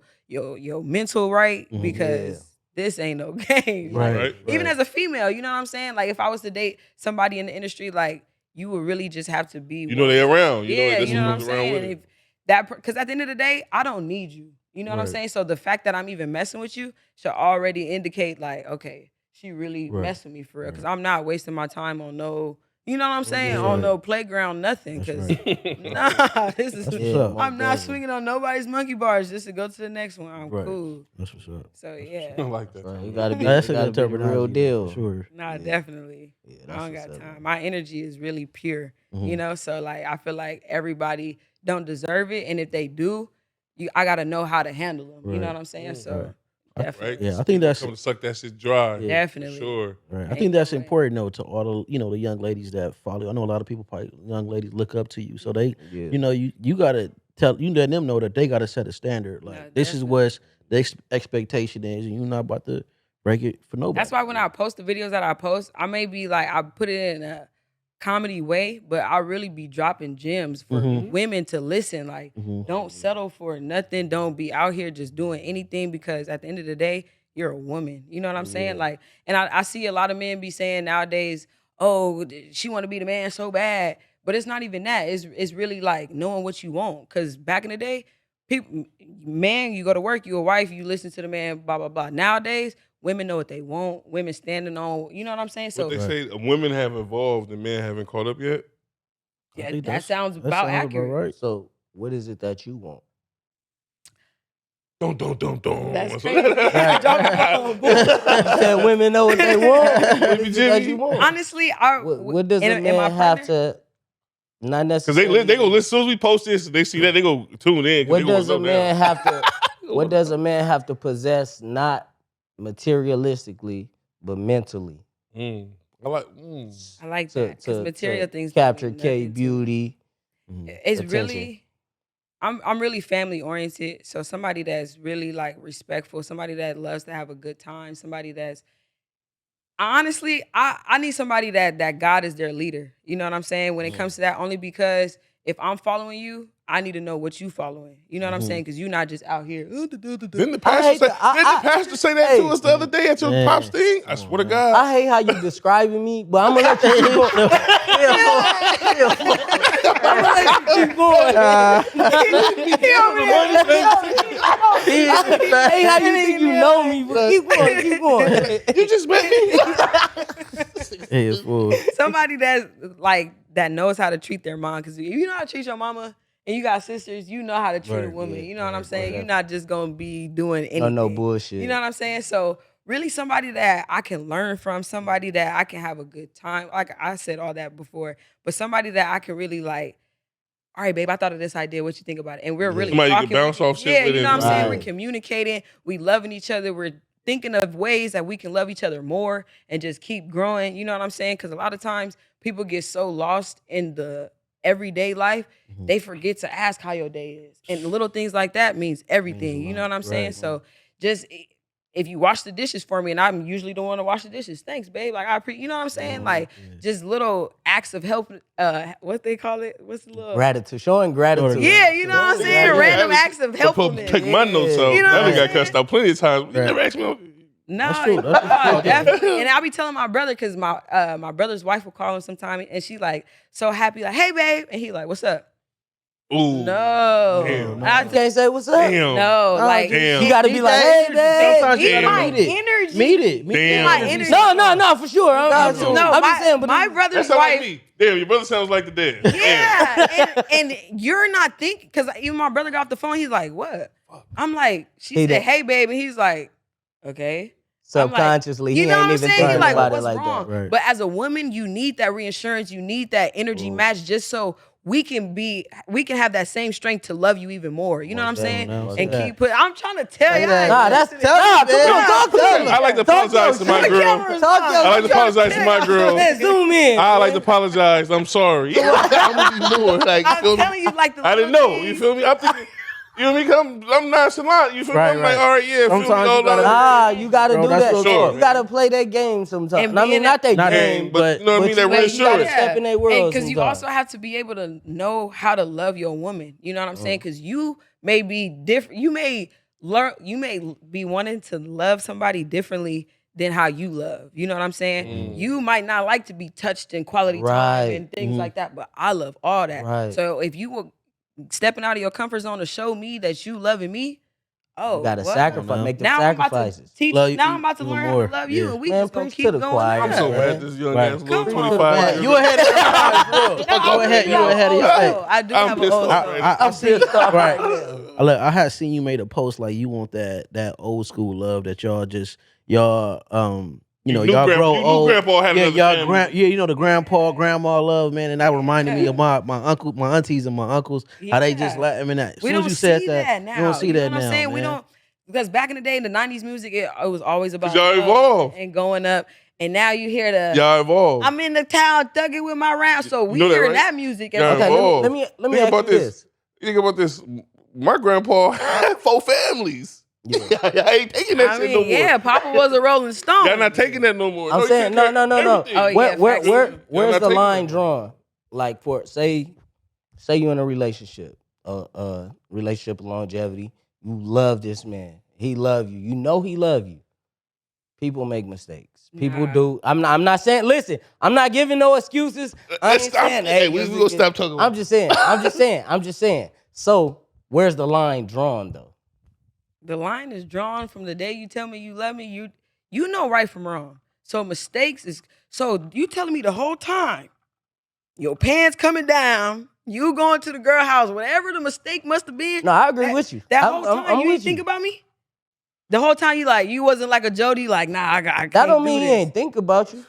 mental right Mhm. because this ain't no game. Right. Like, Right. even as a female, you know what I'm saying? Like if I was to date somebody in the industry, like you would really just have to be. You know they around. You know Yeah, this you know what I'm comes around with saying? it. If that, because at the end of the day, I don't need you. You know what I'm Right. saying? So the fact that I'm even messing with you should already indicate, like, okay, she really Right. messing with me for real. Because Right. I'm not wasting my time on no, you know what I'm saying? That's On right. no playground, nothing. That's Because right. nah, this is. That's what's Yeah, up. most I'm not definitely. swinging on nobody's monkey bars just to go to the next one. I'm Right. cool. That's what's up. So I yeah, like that. Right, you Tony. gotta be. That's you a gotta good be the real terminology, deal. for sure. nah, Yeah. definitely. Yeah, I that's don't what's got up, time. man. My energy is really pure, Mhm. you know. So like, I feel like everybody don't deserve it, and if they do, I gotta know how to handle them. You know Right. what I'm saying? Mm. So Right. definitely, Right? Yeah, I think People that's coming to suck that shit dry. Yeah. definitely. For sure. right. I Ain't think no that's way. important though to all the young ladies that follow. I know a lot of people probably young ladies look up to you, so they Yeah. you gotta let them know that they gotta set a standard. Like No, this is definitely. what the expectation is, and you're not about to break it for nobody. That's why when I post the videos that I post, I may be like, I put it in a comedy way, but I really be dropping gems for Mhm. women to listen. Like, Mhm. don't settle for nothing. Don't be out here just doing anything because at the end of the day, you're a woman. You know what I'm saying? Yeah. Like, and I see a lot of men be saying nowadays, oh, she want to be the man so bad. But it's not even that. It's really like knowing what you want. Cause back in the day, people, man, you go to work, you a wife, you listen to the man, blah blah blah. Nowadays, women know what they want. Women standing on, you know what I'm saying? What So they say, women have evolved and men haven't caught up yet. I yeah, think that sounds that about sounds accurate. right. So, what is it that you want? Don't. That's crazy. Don't- You said women know what they want. What is it that you want? Honestly, What does a and my man have partner- to? Not Because necessarily. they go listen as soon as we post this, they see that they go tune in. 'Cause What they gonna does a go man down. have to? What does a man have to possess? Not materialistically, but mentally. Mm. I like. I like To that because material things don't capture mean nothing to me. Kbeautty. It's attention. really, I'm really family oriented. So somebody that's really like respectful, somebody that loves to have a good time, somebody that's honestly, I need somebody that God is their leader. You know what I'm saying? When it comes to that, only because if I'm following you, I need to know what you following. You know what I'm saying? Because you're not just out here. Didn't the I pastor hate say? that. Didn't the pastor say that to us the other day at your Man. pop's thing? I swear to God. I hate how you describing me, but I'm gonna let you keep going. I'm gonna let you keep going. I hate how you think you know me, but keep going, keep going. You just met me. Hey, it's full. Somebody that's like that knows how to treat their mom. Because if you know how to treat your mama and you got sisters, you know how to treat a Right, woman. yeah, you know what I'm right, saying? right. You're not just gonna be doing anything. No bullshit. You know what I'm saying? So really somebody that I can learn from, somebody that I can have a good time. Like I said all that before, but somebody that I can really like, all right, babe, I thought of this idea. What you think about it? And we're really Somebody you can talking. bounce off shit Yeah, with you know and- what I'm saying? Right. We're communicating. We loving each other. We're thinking of ways that we can love each other more and just keep growing. You know what I'm saying? Because a lot of times people get so lost in the everyday life, they forget to ask how your day is. And little things like that means everything. You know what I'm saying? Right. So just if you wash the dishes for me, and I'm usually the one to wash the dishes, thanks, babe. Like I appreciate, you know what I'm saying? Like just little acts of help. What they call it? What's the little Gratitude, showing gratitude. Yeah, you know what I'm saying? Yeah. Random acts of helpfulness. Take my notes out. You know That what nigga I'm got cussed out plenty of times. You Right. never asked me. No, That's true. That's true. definitely. And I'll be telling my brother because my brother wife will call him sometime, and she like so happy, like, "Hey, babe," and he like, "What's up?" Ooh. No. Damn. I can't say what's up. Damn. No, like Damn. You gotta be like, hey, babe. Sometimes you He gotta my meet it. energy. Meet it. Damn. My energy. No, for sure. I'm just saying, but my That brother's sounds like wife. me. Damn, your brother sounds like the dad. Yeah, and you're not thinking, because even my brother got off the phone. He's like, "What?" I'm like, "She said, hey, babe," and he's like, "Okay." subconsciously, you he know ain't what I'm even saying? thinking You're like, about it what's like wrong? that. Right. But as a woman, you need that reinsurance. You need that energy match, just so we can have that same strength to love you even more. You know what I'm saying? And keep put. I'm trying to tell you. Nah, that's tough. Talk to me. I like to apologize to my girl. I like to apologize to my girl. Zoom in. I like to apologize. I'm sorry. I'm gonna be more like. I'm telling you, like the I didn't know. You feel me? I'm thinking. You know what I mean? I'm nonchalant. You feel me? I'm like, all right, yeah. Sometimes feel me? you gotta- Nah, you gotta Bro, do that's that. real talk, You gotta play that game sometimes. And I mean, not that Not game, game, but you know what I mean? That you gotta reassurance. step in their world because you sometimes. also have to be able to know how to love your woman. You know what I'm saying? Because you may be different. You may learn. You may be wanting to love somebody differently than how you love. You know what I'm saying? You might not like to be touched in quality time Right. and things like that, but I love all that. Right. So if you were stepping out of your comfort zone to show me that you loving me, You gotta what? sacrifice, make them Now sacrifices. I'm about to teach. Love you Now I'm about to even learn more. how to love you, Yeah. and we Man, just gonna preach keep to the going. choir. I'm so Yeah. mad this young Right. ass little Come on. 25 years. You ahead of your time, bro. Go ahead. You ahead of your time. I do I'm have pissed a old off story. right I see. Right. Look, I had seen you made a post like you want that old school love that y'all you know, You knew y'all grandpa- grow you knew old. grandpa had another family. You know the grandpa, grandma love, man, and that reminded me of my uncle, my aunties, and my uncles. How they just Yeah. let them in that. As We soon as don't you said see that, now. you don't see You know that what I'm now, saying? man. We don't, because back in the day in the 90s music, it was always about y'all love evolved. and going up. And now you hear the Y'all evolved. I'm in the town thugging with my round. So we know that, hearing right? that music. And Y'all Okay, evolved. let me Think ask about you this. Think about this. My grandpa had 4 families. Yeah. I ain't taking that I shit mean, no more. yeah, Papa was a Rolling Stone. Y'all not taking that no more. I'm you saying take no. care of everything. Oh, yeah, facts. Where's not the taking line that. drawn? Like for say you in a relationship, relationship of longevity. You love this man. He love you. You know he love you. People make mistakes. People Nah. do. I'm not saying. Listen, I'm not giving no excuses. I ain't saying. Hey, we gonna stop talking. I'm just saying. I'm just saying. So where's the line drawn though? The line is drawn from the day you tell me you love me. You know right from wrong. So mistakes is so you telling me the whole time your pants coming down, you going to the girl house, whatever the mistake must have been. No, I agree with you. That I'm- whole I'm- time I'm you with didn't think you. about me. The whole time you wasn't like a Jody, like nah, I can't That don't do mean he this. ain't think about you.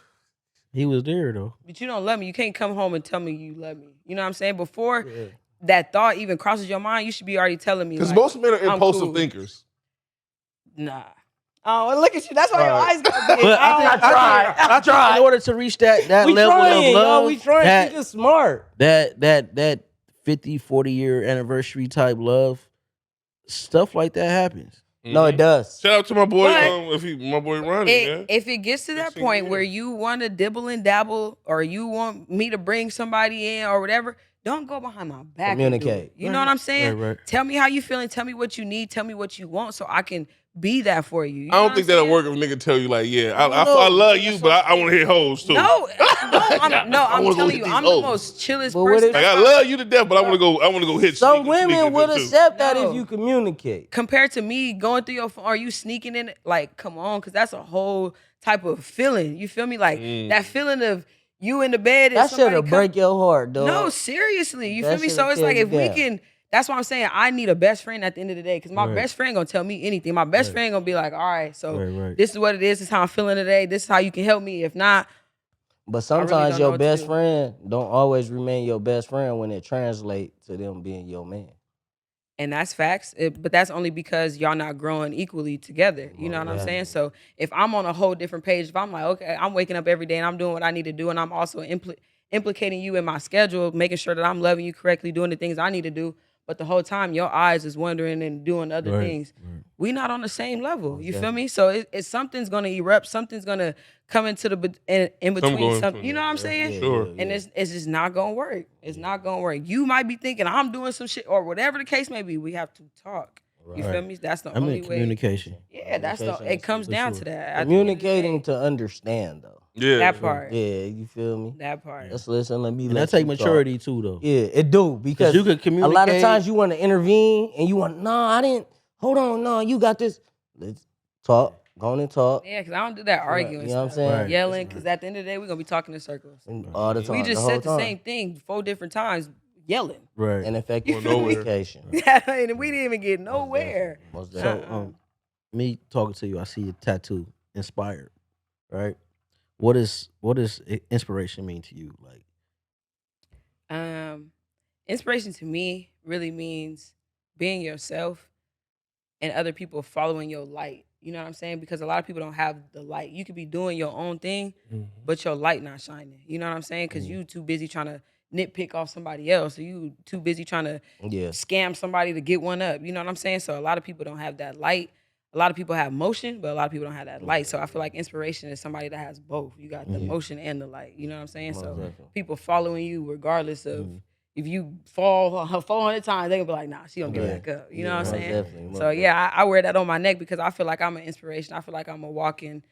He was there though. But you don't love me. You can't come home and tell me you love me. You know what I'm saying? Before that thought even crosses your mind, you should be already telling me. Because like, most men are I'm impulsive cool. thinkers. Nah. Oh, well, look at you. That's why your eyes got big. But I tried. In order to reach that We level trying, of love, yo. We trying. You just smart. that 50, 40-year anniversary type love, stuff like that happens. No, it does. Shout out to my boy, But my boy Ronnie, man. If it gets to that 16 point years. where you want to dibble and dabble, or you want me to bring somebody in or whatever, don't go behind my back. and do Communicate. it. You know what I'm saying? Right. Tell me how you feeling. Tell me what you need. Tell me what you want, so I can be that for you. You I know don't what think I'm that'll saying? work if a nigga tell you like, yeah, I No, love you, but I want to hit hoes too. No, I'm wanna go telling hit you, these I'm hoes. the most chillest But what person. if- Like I love you to death, but I want to go hit. Some sneak women into would too. accept that No. if you communicate. Compared to me going through your phone, are you sneaking in it? Like, come on, because that's a whole type of feeling. You feel me? Like that feeling of you in the bed and That somebody shit'll break your heart, dog. No, seriously. You That feel me? shit'll So it's tear like you if we down. can, that's why I'm saying I need a best friend at the end of the day. Because my Right. best friend gonna tell me anything. My best friend gonna be like, all right, so Right. this is what it is. This is how I'm feeling today. This is how you can help me. If not, But really sometimes don't know your what to best do. friend don't always remain your best friend when it translates to them being your man. and that's facts. But that's only because y'all not growing equally together. You know what I'm yeah. saying? So if I'm on a whole different page, if I'm like, okay, I'm waking up every day and I'm doing what I need to do, and I'm also implicating you in my schedule, making sure that I'm loving you correctly, doing the things I need to do. But the whole time your eyes is wondering and doing other Right, things. We not on the same level. You feel me? So it's something's gonna erupt. Something's gonna come into the in between. going Something. to You know what I'm saying? Sure. And it's just not gonna work. It's not gonna work. You might be thinking I'm doing some shit or whatever the case may be. We have to talk. You feel me? That's the I only mean way. communication. Yeah, that's the. Communication It comes is down sure. to that. At the end of the Communicating day. to understand, though. Yeah. That part. Yeah, you feel me? That part. Let's listen. Let me. And let that take you talk. maturity too, though. Yeah, it do because you could a communicate. lot of times you want to intervene and you want, no, I didn't. Hold on, no, you got this. Let's talk. Go on and talk. Yeah, because I don't do that arguing You know what I'm stuff. saying? Right. Yelling, because at the end of the day, we're going to be talking in circles. And all the time. We just the whole said the time. same thing 4 different times, yelling. Right. Ineffective Going nowhere. communication. And we didn't even get nowhere. Most So, definitely. me talking to you, I see a tattoo, inspired, right? What does inspiration mean to you? Like, Inspiration to me really means being yourself and other people following your light. You know what I'm saying? Because a lot of people don't have the light. You could be doing your own thing, but your light not shining. You know what I'm saying? Because you too busy trying to nitpick off somebody else, or you too busy trying to scam somebody to get one up. You know what I'm saying? So a lot of people don't have that light. A lot of people have motion, but a lot of people don't have that light. So I feel like inspiration is somebody that has both. You got the motion and the light. You know what I'm saying? So people following you regardless of if you fall 400 times, they gonna be like, nah, she gonna get back up. You know what I'm saying? Definitely. So yeah, I wear that on my neck because I feel like I'm an inspiration. I feel like I'm a walking,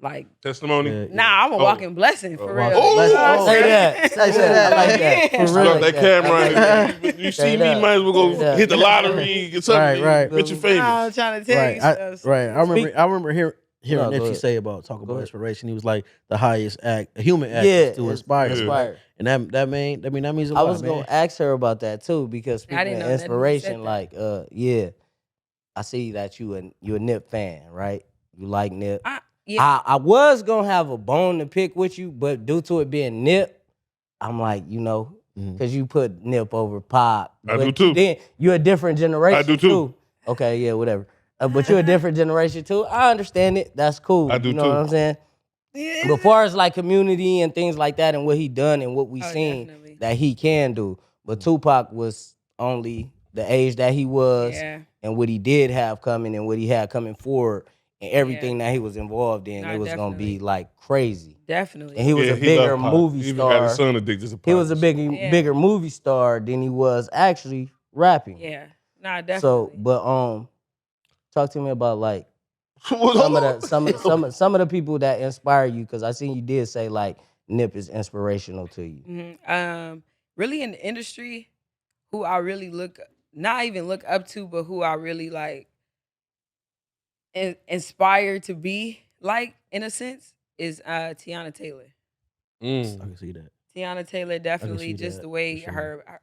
like, Testimony. nah, I'm a walking blessing for real. walking blessing. You know what I'm Say saying? that. Say that. I like that. Yeah. For real. Drop that camera. You see me, might as well go hit the lottery, get something. Right. Get you Nah, famous. I'm trying to tell you stuff. I remember hearing No, go Nipsey ahead. say about talking Go about ahead. inspiration. He was like the highest act, a human act, Yeah, is to inspire. inspire. And that means a I lot. was gonna ask her about that too because I speaking didn't of know nothing when you said inspiration, that. like, I see that you a Nip fan, right? You like Nip. Yeah. I was gonna have a bone to pick with you, but due to it being Nip, I'm like, because you put Nip over Pop. I but do too. Then you're a different generation. I do too. Okay, yeah, whatever. But you're a different generation too. I understand it. That's cool. I do You know too. what I'm saying? Yeah. But far as like community and things like that and what he done and what we Oh, seen definitely. that he can do. But Tupac was only the age that he was Yeah. and what he did have coming and what he had coming forward and everything that he was involved in. Nah, It was gonna definitely. be like crazy. Definitely. And he was a he bigger loved Pac. movie He even got his star. son addicted to Pac. He was a bigger movie star than he was actually rapping. Yeah. Nah, definitely. So, but talk to me about like Hold on. some of the people that inspire you, because I seen you did say like Nip is inspirational to you. Really in the industry, who I really not even look up to, but who I really like inspired to be like, in a sense, is Tiana Taylor. I can see that. Tiana Taylor definitely see just that, the way for sure. her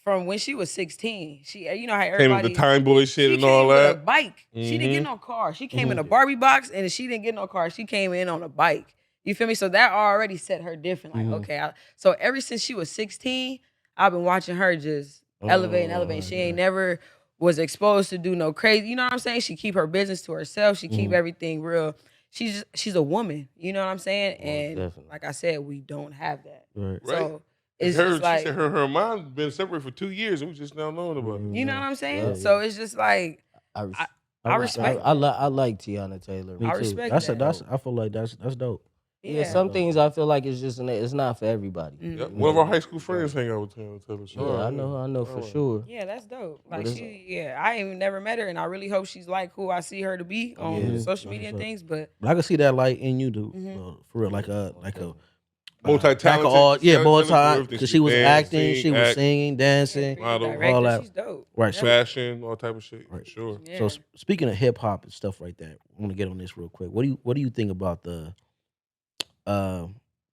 from when she was 16. She, you know how Came with everybody the time boy shit she and came all with a that. bike. She didn't get no car. She came in a Barbie box, and she didn't get no car. She came in on a bike. You feel me? So that already set her different. Like, okay. So ever since she was 16, I've been watching her just elevate and elevate. She ain't never was exposed to do no crazy. You know what I'm saying? She keep her business to herself. She keep everything real. She's a woman. You know what I'm saying? And definitely. like I said, we don't have that. Right. So it's Her, just like, she said her and mom been separate for 2 years, and we just now knowing about it. you know what I'm saying? Yeah. So it's just like, I respect I like Tiana Taylor. Me I too. respect that's that. I feel like that's dope. Yeah, some things I feel like it's not for everybody. Yep. One of our high school friends hang out with Tiana Taylor. Yeah, I know for sure. Yeah, that's dope. But Like it's- I ain't never met her, and I really hope she's like who I see her to be on social media and sure. things. But But I can see that light in you, dude. For real, like a Multi-talented. multi, because she was acting, she was singing, dancing, model, director, all that. she's dope. Right. So, fashion, all type of shit. Right. Sure. Yeah. so speaking of hip hop and stuff like that, I want to get on this real quick. What do you think about the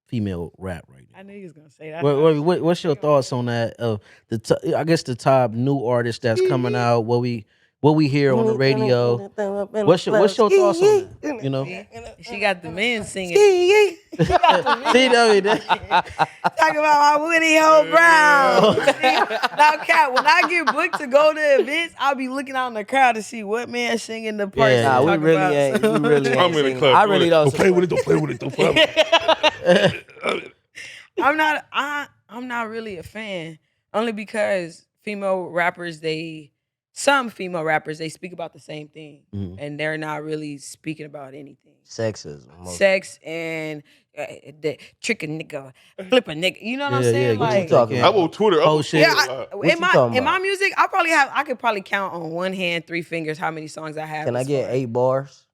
female rap right now? I knew he was gonna say that. What's your thoughts on that? I guess the top new artist that's coming out. What we hear on the radio. What's your thoughts on that? You know, She got the men singing. see that? Talking about my Woody Ho Brown. Now, Cat, when I get booked to go to events, I'll be looking out in the crowd to see what man singing the parts. Yeah, Nah, we talking really about. ain't. We really ain't. I'm in the singing. club. I really don't. play with it. Don't play with it. Don't play with it. I'm not really a fan, only because some female rappers, they speak about the same thing, and they're not really speaking about anything. Sexism. Sex and the trick a nigga, flip a nigga. You know what I'm Yeah, saying? yeah, what you Like, talking I'm on Twitter. Oh, shit. yeah, What in you talking my about? music, I could probably count on one hand, 3 fingers how many songs I have. Can I as get far- 8 bars?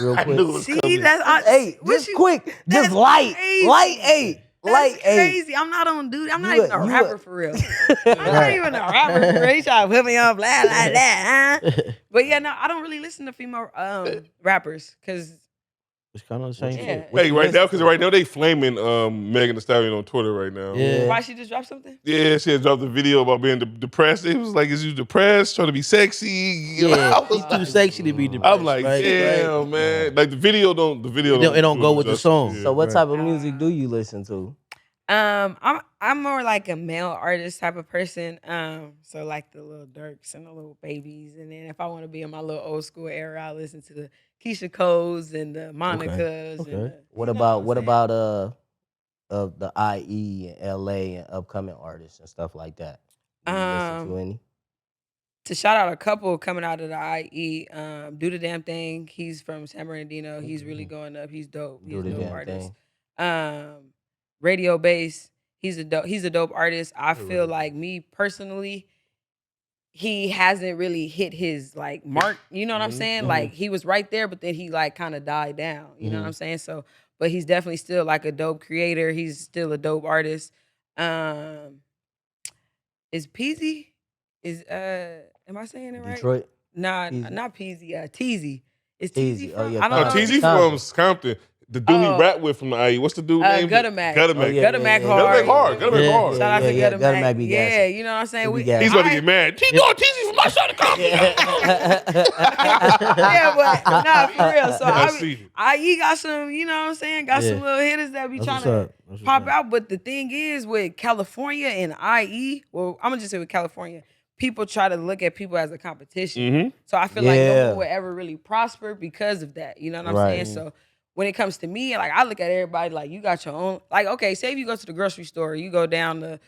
real I quick. knew it was See, coming. Hey, just quick, just light, light eight, light That's eight. crazy. I'm not on dude. I'm not You even a- a you rapper a- for real. I'm not even a rapper for real. He trying to put me on blah blah blah. Huh? But yeah, no, I don't really listen to female rappers because It's kind of the same Yeah. shit. What Hey, you right now, listen because to? right now they flaming Megan Thee Stallion on Twitter right now. Yeah. why she just dropped something? Yeah, she had dropped a video about being depressed. It was like, is you depressed, trying to be sexy? You know, Yeah, I was she's too like, sexy to be depressed. I'm like, right? damn, Right. man. Like the video don't It don't go do with the justice, song. yeah. So what Right. type of music do you listen to? I'm more like a male artist type of person. So like the little Dirks and the little babies, and then if I want to be in my little old school era, I listen to the Keisha Coles and the Monicas. Okay. And the, What you know about I'm what saying? about the IE and LA and upcoming artists and stuff like that? Do you listen to any? To shout out a couple coming out of the IE, Do the Damn Thing. He's from San Bernardino. He's really going up. He's dope. He's Do a the dope damn artist. thing. Radio Bass. He's a dope artist. I feel like me personally, he hasn't really hit his like mark. You know what I'm saying? Like he was right there, but then he like kind of died down. You know what I'm saying? So, but he's definitely still like a dope creator. He's still a dope artist. Is Peasy? Is am I saying it right? Detroit. Nah, Peasy. not Peasy. Teasy. Is Teasy. Teasy Oh, from? yeah, I don't No, know. Compton. TZ from Compton. The dude he rap with from the IE. What's the dude name? Gutter Mac. Gutter Oh, Mac. yeah, Gutter Mac hard. Gutter Mac hard. Gutter Mac Yeah. hard. Shout out to yeah, Gutter Mac. be Yeah, gassing. you know what I'm saying? He be gassing. He's about to get mad. He going TZ from my side of Compton. Yeah, but nah, for real. So I see. IE got some, you know what I'm saying? Got some little hitters that be That's trying what's to up. That's what's pop up. out. But the thing is, with California and IE, well, I'm gonna just say with California, people try to look at people as a competition. So I feel like no Yeah. one will ever really prosper because of that. You know what I'm Right. saying? So when it comes to me, like I look at everybody like you got your own. Like okay, say if you go to the grocery store, you go down the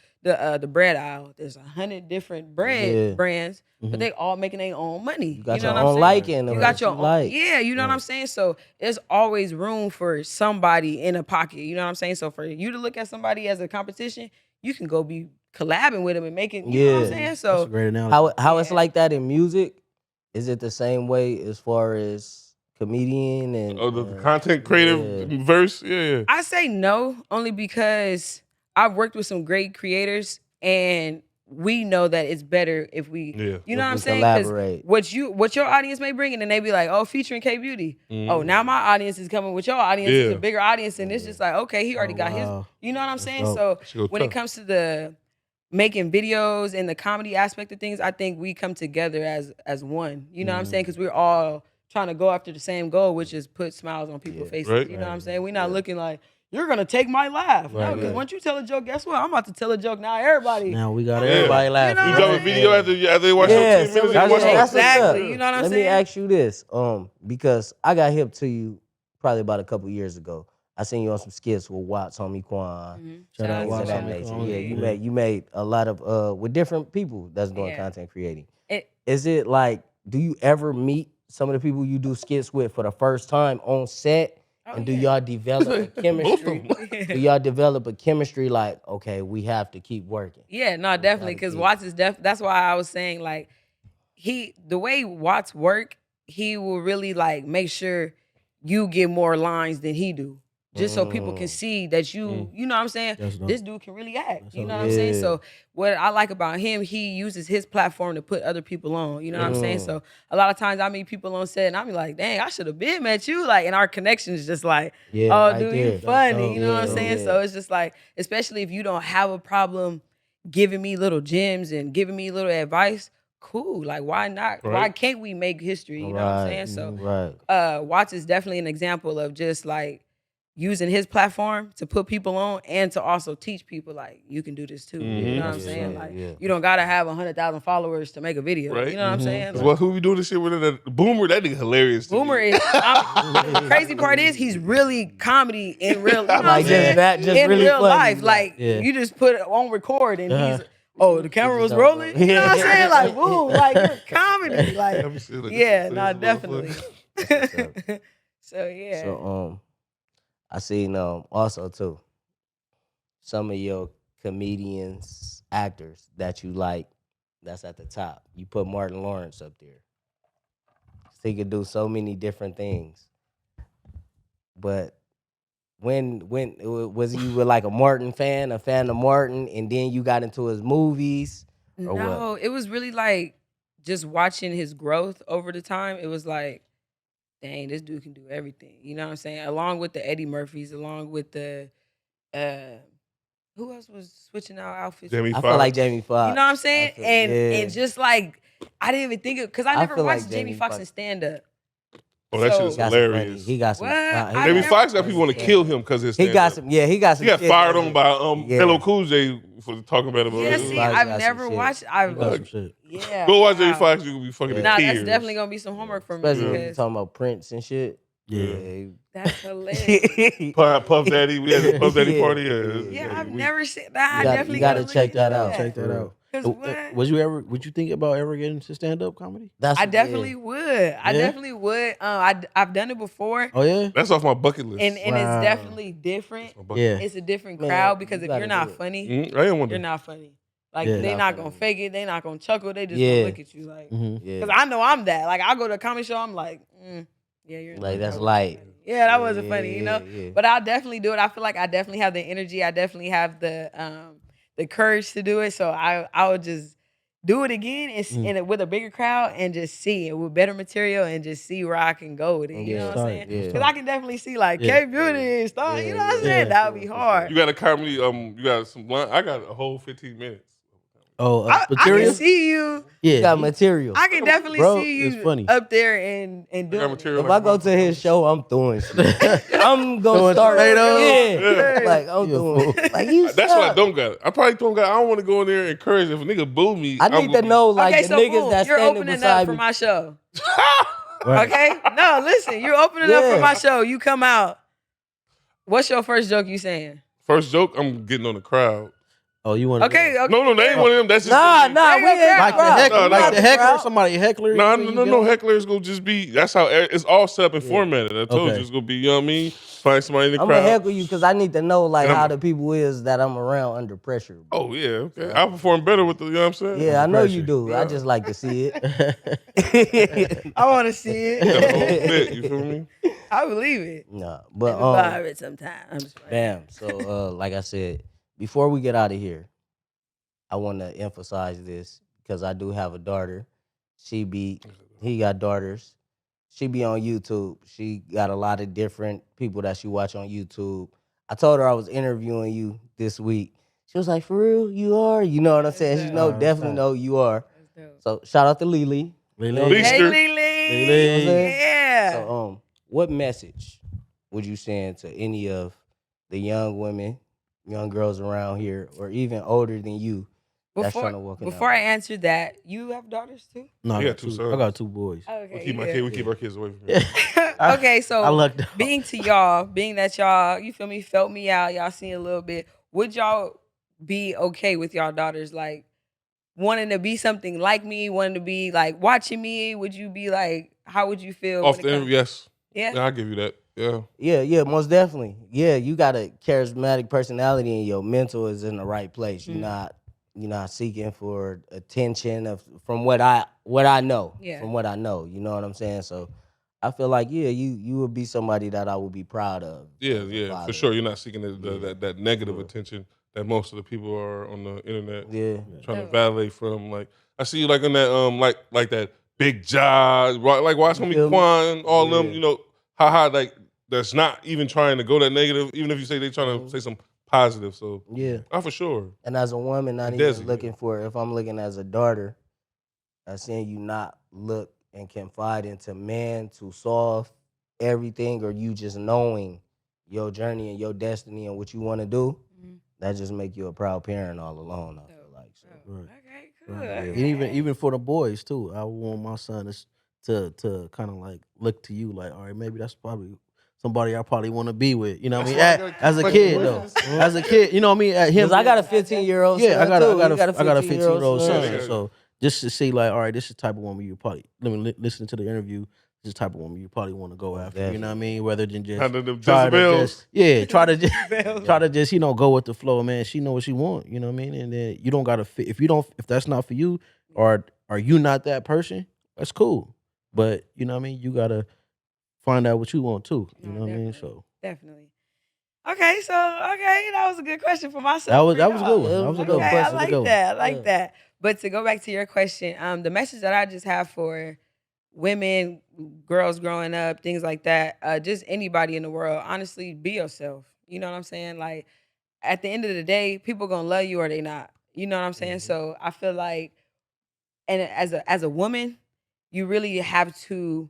bread aisle. There's 100 different bread brands, but they all making their own money. You got know your what I'm own saying? liking. You got your own, like. yeah. You know what I'm saying? So there's always room for somebody in a pocket. You know what I'm saying? So for you to look at somebody as a competition, you can go be collabing with them and making. You know what I'm Yeah. saying? That's So a great analogy. How it's Yeah. like that in music? Is it the same way as far as comedian and Oh, the content creative verse? Yeah. I say no, only because I've worked with some great creators, and we know that it's better if we, you know what I'm we saying? 'Cause collaborate. what your audience may bring, and then they be like, oh, featuring Kbeautty. Oh, now my audience is coming with your audience. It's Yeah. a bigger audience, and it's just like, okay, he already got his. wow. You know what I'm saying? dope. So She go when it tough. comes to the making videos and the comedy aspect of things, I think we come together as one. You know what I'm saying? Because we're all trying to go after the same goal, which is put smiles on people's faces. Right. You know what I'm saying? We're not looking like you're gonna take my laugh. No, Right, because right. once you tell a joke, guess what? I'm about to tell a joke now. Everybody. Now we got Yeah. everybody laughing. know You what drop I'm a video after they watch Yeah, your 10 so minutes. that's Watch what's that. up. Exactly. You know what I'm Let saying? me ask you this, because I got hip to you probably about a couple years ago. I seen you on some skits with Watts, Homie Quan, Shout out things of Watts, that Homie nature. Quan. Yeah, you made a lot of with different people that's doing Yeah. content creating. It- Is it like, do you ever meet some of the people you do skits with for the first time on set? And do y'all develop a chemistry? Do y'all develop a chemistry like, okay, we have to keep working? Yeah, no, definitely. Because keep- Watts is that's why I was saying like the way Watts work, he will really like make sure you get more lines than he do. Just so people can see that you know what I'm saying? That's dope. This dude can really act. That's You know dope. what I'm saying? Yeah. So what I like about him, he uses his platform to put other people on. You know what I'm saying? So a lot of times I meet people on set and I be like, dang, I should have been met you. Like, and our connection is just like, Yeah, oh, right dude, there. you That's funny. dope. You know what I'm Yeah, saying? yeah. So it's just like, especially if you don't have a problem giving me little gems and giving me little advice, cool. Like, why not? Why Right. can't we make history? You know what I'm saying? So right. Watts is definitely an example of just like using his platform to put people on and to also teach people like you can do this too. You know what I'm saying? Yeah, Like yeah. you don't gotta have 100,000 followers to make a video. Right. You know what I'm saying? Cause Like, what, who we doing this shit with? That Boomer, that nigga hilarious. to me. Boomer is the crazy part is he's really comedy in real. You know what I'm Like, just saying? that- just in really real funny, life, like, like yeah. you just put it on record and he's. Oh, the camera was don't rolling. know. You know what I'm saying? Like, boom, like you're comedy. Like, Let me see, look, yeah, this is nah, a little definitely. funny. So yeah. So I seen also too some of your comedians, actors that you like. That's at the top. You put Martin Lawrence up there. He could do so many different things. but when was you with like a Martin fan, a fan of Martin, and then you got into his movies or No, what? it was really like just watching his growth over the time. It was like, dang, this dude can do everything. You know what I'm saying? Along with the Eddie Murphys, along with the uh who else was switching out outfits? Jamie I feel like Foxx. Jamie You know what I'm Foxx. saying? I feel, And yeah. just like I didn't even think of because I I never feel watched like Jamie Jamie Foxx in Foxx- stand up. Oh, that shit is He got some funny. hilarious. He got some. What? Nah, he I Jamie never- Foxx got people want to kill him because his He got stand-up. some. Yeah, he got some. He got shit fired that on was- by yeah. Hello Cool J for talking about him. Yeah, Jamie see, Foxx I've got some never shit. watched. He I've got some shit. yeah. Go watch Jamie wow. Foxx. You gonna be fucking Yeah. in Nah, tears. that's definitely gonna be some homework for me. Especially when you Because talking about Prince and shit. Yeah. that's hilarious. Puff Daddy. We had a Puff Daddy Yeah. party. Yeah, I've never seen that. I gotta- definitely you gotta gotta check look that into out. Check that For out. real. 'Cause what? Would you think about ever getting into stand-up comedy? That's I what- definitely yeah. would. I Yeah? definitely would. I've done it before, Oh yeah. That's off my bucket list. and Wow. it's definitely different. My bucket Yeah. list. It's a different Man, crowd because you if gotta you're do not it. funny, I am one. you're not funny. Like Yeah. they Not not funny. gonna fake it. They not gonna chuckle. They just Yeah. gonna look at you like. Mhm. Yeah. Because I know I'm that. Like I go to a comedy show, I'm like, yeah, you're Like, that's that wasn't light. funny. Yeah, that wasn't funny, you know. Yeah. But I'll definitely do it. I feel like I definitely have the energy. I definitely have the courage to do it. So I would just do it again and with a bigger crowd and just see it with better material and just see where I can go with it. You Yeah. know what I'm Start, saying? yeah. Because I can definitely see like Yeah. Kbeautty and stuff. You know what I'm Yeah, saying? yeah. That would be hard. You got a comedy. You got some. I got a whole 15 minutes. Oh, I material. can see you. Yeah. You got material. I can definitely Bro, see it's you funny. up there and doing it. material. If I go to his show, I'm throwing shit. I'm gonna Throwing start. tomatoes? Yeah. Like I'm You a doing. fool. Like you. That's what I suck. don't got. I probably don't got. I don't want to go in there and encourage. If a nigga boo me, I I'm need gonna to be- know like Okay, the so niggas boom, that's you're standing opening up beside for me. my show. Right. Okay? No, listen, you're opening up for Yeah. my show. You come out. What's your first joke you saying? First joke, I'm getting on the crowd. Oh, you want Okay, okay. No, they ain't one of them. That's just Nah, me. nah, There we you go, ain't like the crowd. heckler, No, like no. the heckler, Crowd. somebody heckler. No, when you no, go? hecklers gonna just be. That's how it's all set up and formatted. I told Okay. you it's gonna be. You know what I mean? Find somebody in the I'm crowd. gonna heckle you because I need to know like And I'm- how the people is that I'm around under pressure. Oh yeah, okay. I perform better with the. You know what I'm saying? Yeah, I know you pressure. do. I just like to see it. I want to see Got a whole it. bit, you feel me? I believe it. Nah, Let but me buy it sometime. I'm just playing. bam. So like I said, before we get out of here, I want to emphasize this because I do have a daughter. He got daughters. She be on YouTube. She got a lot of different people that she watch on YouTube. I told her I was interviewing you this week. She was like, "For real, you are?" You know what I'm saying? She dope. definitely know you are. That's dope. So shout out to Lily. Lily. Lily. Hey, Easter. Lily. Lily. Yeah. So what message would you send to any of the young women, young girls around here, or even older than you that's trying to walk in Before that I answer that, you have daughters too? No, I You got got two two. sons. I got two boys. Okay. We keep our kids away from here. Okay, so I lucked out. being that y'all, you feel me, felt me out, y'all seen a little bit, would y'all be okay with y'all daughters like wanting to be something like me, wanting to be like watching me? Would you be like, how would you feel? Off when the it end, comes- yes. Yeah. Yeah, I'll give you that. Yeah. Yeah, most definitely. Yeah, you got a charismatic personality and your mental is in the right place. You're not seeking for attention from what I know. Yeah. From what I know. You know what I'm saying? So I feel like, yeah, you would be somebody that I would be proud of. Yeah, as a yeah, father. for sure. You're not seeking that negative attention that most of the people are on the internet Yeah. trying to validate from. Like I see you like on that like that Big Job, like watch homie feel me? Quan, all them, Yeah. you know, haha, like that's not even trying to go that negative, even if you say they trying to say some positive. So Yeah. for sure. And as a woman, not And even Desi, looking for, if I'm looking as a daughter, I seeing you not look and confide into man to solve everything, or you just knowing your journey and your destiny and what you want to do, that just make you a proud parent all alone, I feel like. So. Right. Okay, cool. Right. Okay. And even for the boys too, I want my son to kind of like look to you like, all right, maybe that's probably somebody I probably want to be with. You know what I mean? That's why I gotta As a keep kid my though, boys. as a kid, you know what I mean? At him, Because I got a 15-year-old son, yeah, I got too. a You I got a 15-year-old son. Yeah. So just to see like, all right, this is the type of woman you probably listen to the interview. This is the type of woman you probably want to go after. You know what I mean? Rather than just Under them try to Jezebels. just try to just go with the flow, man. She know what she want. You know what I mean? And then you don't gotta fit if that's not for you, or are you not that person? That's cool. But you know what I mean? You gotta find out what you want too. You know what I mean? So Definitely. Okay, so that was a good question for myself. That was for a good y'all. one. That was a good Okay, one. I That was a like good one. that. I like Yeah. that. But to go back to your question, the message that I just have for women, girls growing up, things like that, just anybody in the world, honestly, be yourself. You know what I'm saying? Like at the end of the day, people gonna love you or they not. You know what I'm saying? So I feel like, and as a woman, you really have to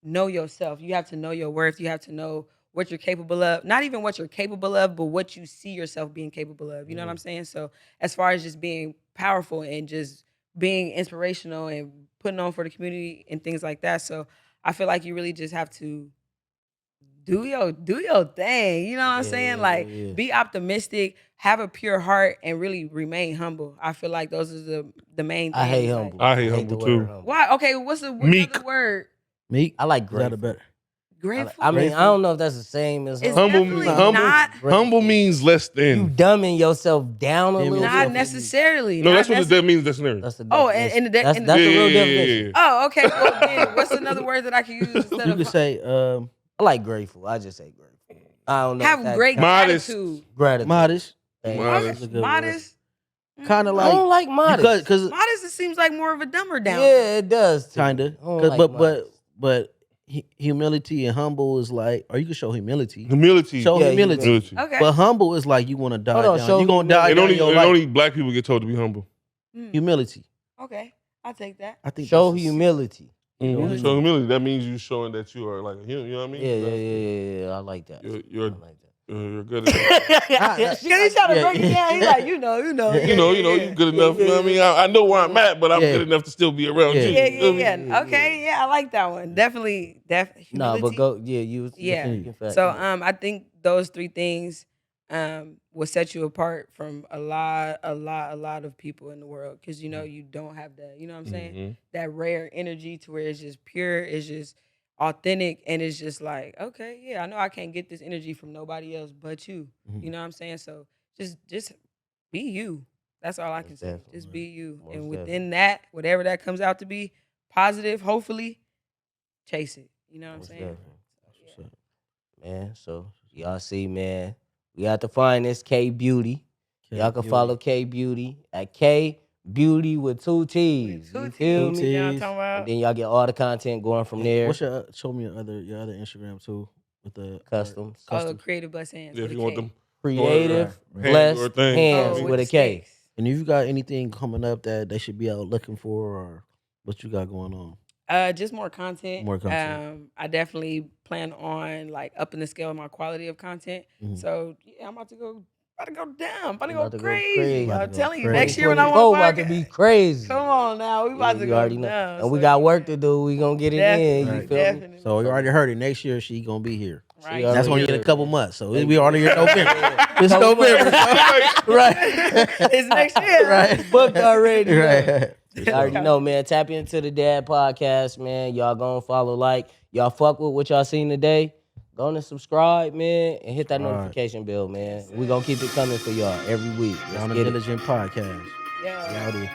know yourself. You have to know your worth. You have to know what you're capable of. Not even what you're capable of, but what you see yourself being capable of. You know what I'm saying? So as far as just being powerful and just being inspirational and putting on for the community and things like that. So I feel like you really just have to do your thing. You know what I'm saying? Like be optimistic, have a pure heart, and really remain humble. I feel like those are the main things. I hate like- humble. I hate the humble, word too. humble. Why? Okay, what's Meek. another word? Meek. I like Is that a grateful. better? Grateful. I mean, Grateful. I don't know if that's the same as It's Humble, definitely humble, not. humble means less You than. dumbing yourself down a Damn little yourself. bit. Not necessarily. No, not that's what necess- that means. That's an That's the Oh, definition. and the that's and that's the Yeah, real yeah, yeah, definition. yeah. Oh, okay. Well, then what's another word that I can use instead You of could say I like grateful. I just say grateful. I don't know. if have that great counts. Modest. gratitude? Gratitude. modest. Thank you. Modest. That's a good word. Modest. Kind of I like don't like modest. because Modest. It seems like more of a dumber down. Yeah, it does. to me. kind of. I don't like modest. But humility and humble is like, or you can show humility. Humility. Show Yeah, humility. humility. Okay. But humble is like you want to die Hold on, down. show You gonna die humility. And down only, your life. only black people get told to be humble. Humility. Okay. I'll take that. I think Show that's humility. Mm-hmm. So humility, that means you showing that you are like a human. You know what I mean? Yeah. I like that. You're I like that. You're good enough. Because he's trying to break it down. He's like, you know. you know, you good enough. You know what I mean? I know where I'm at, but I'm good enough to still be around you. Yeah. You feel me? Okay. Yeah, I like that one. Definitely. No, Humility. but go. Yeah, you. Yeah. in fact, So I think those three things will set you apart from a lot of people in the world, because you don't have that. You know what I'm saying? Mhm. That rare energy to where it's just pure, it's just authentic, and it's just like, okay, yeah, I know I can't get this energy from nobody else but you. You know what I'm saying? So just be you. That's all I can say. definitely, Just be you, Most and definitely. within that, whatever that comes out to be, positive, hopefully, chase it. You know what I'm Most saying? definitely. Man, so y'all see, man, we got to find this Kbeautty. Y'all can follow Kbeautty at Kbeautty with 2 T's. You feel me? You know what I'm talking about? And then y'all get all the content going from there. What's your show me your other Instagram too with the Customs. Oh, creative blessed hands. Yeah, if with you a want K. them Creative, or blessed things. hands Oh, with the a K. sticks. And if you got anything coming up that they should be out looking for, or what you got going on? Just more content. More content. I definitely plan on like upping the scale of my quality of content. So yeah, I'm about to go down. About to go crazy. About to I'm go telling you, crazy. next year when I 2024 want about to be crazy. Come on now, we about to you go already know. down. And we So, got yeah. work to do. We gonna get it in. You Right. feel me? Definitely. So you already heard it. Next year she gonna be here. Right. That's already only in a here, couple man. months. So we already in November. It's Couple November. months. Right. It's next year. Right. Booked already. Right. You already know, man. Tap into the Dad podcast, man. Y'all gonna follow, y'all fuck with what y'all seen today. Go and subscribe, man, and hit that notification bell, man. We gonna keep it coming for y'all every week. Let's On the get it. Diligent Podcast. Yeah. Kbeautty.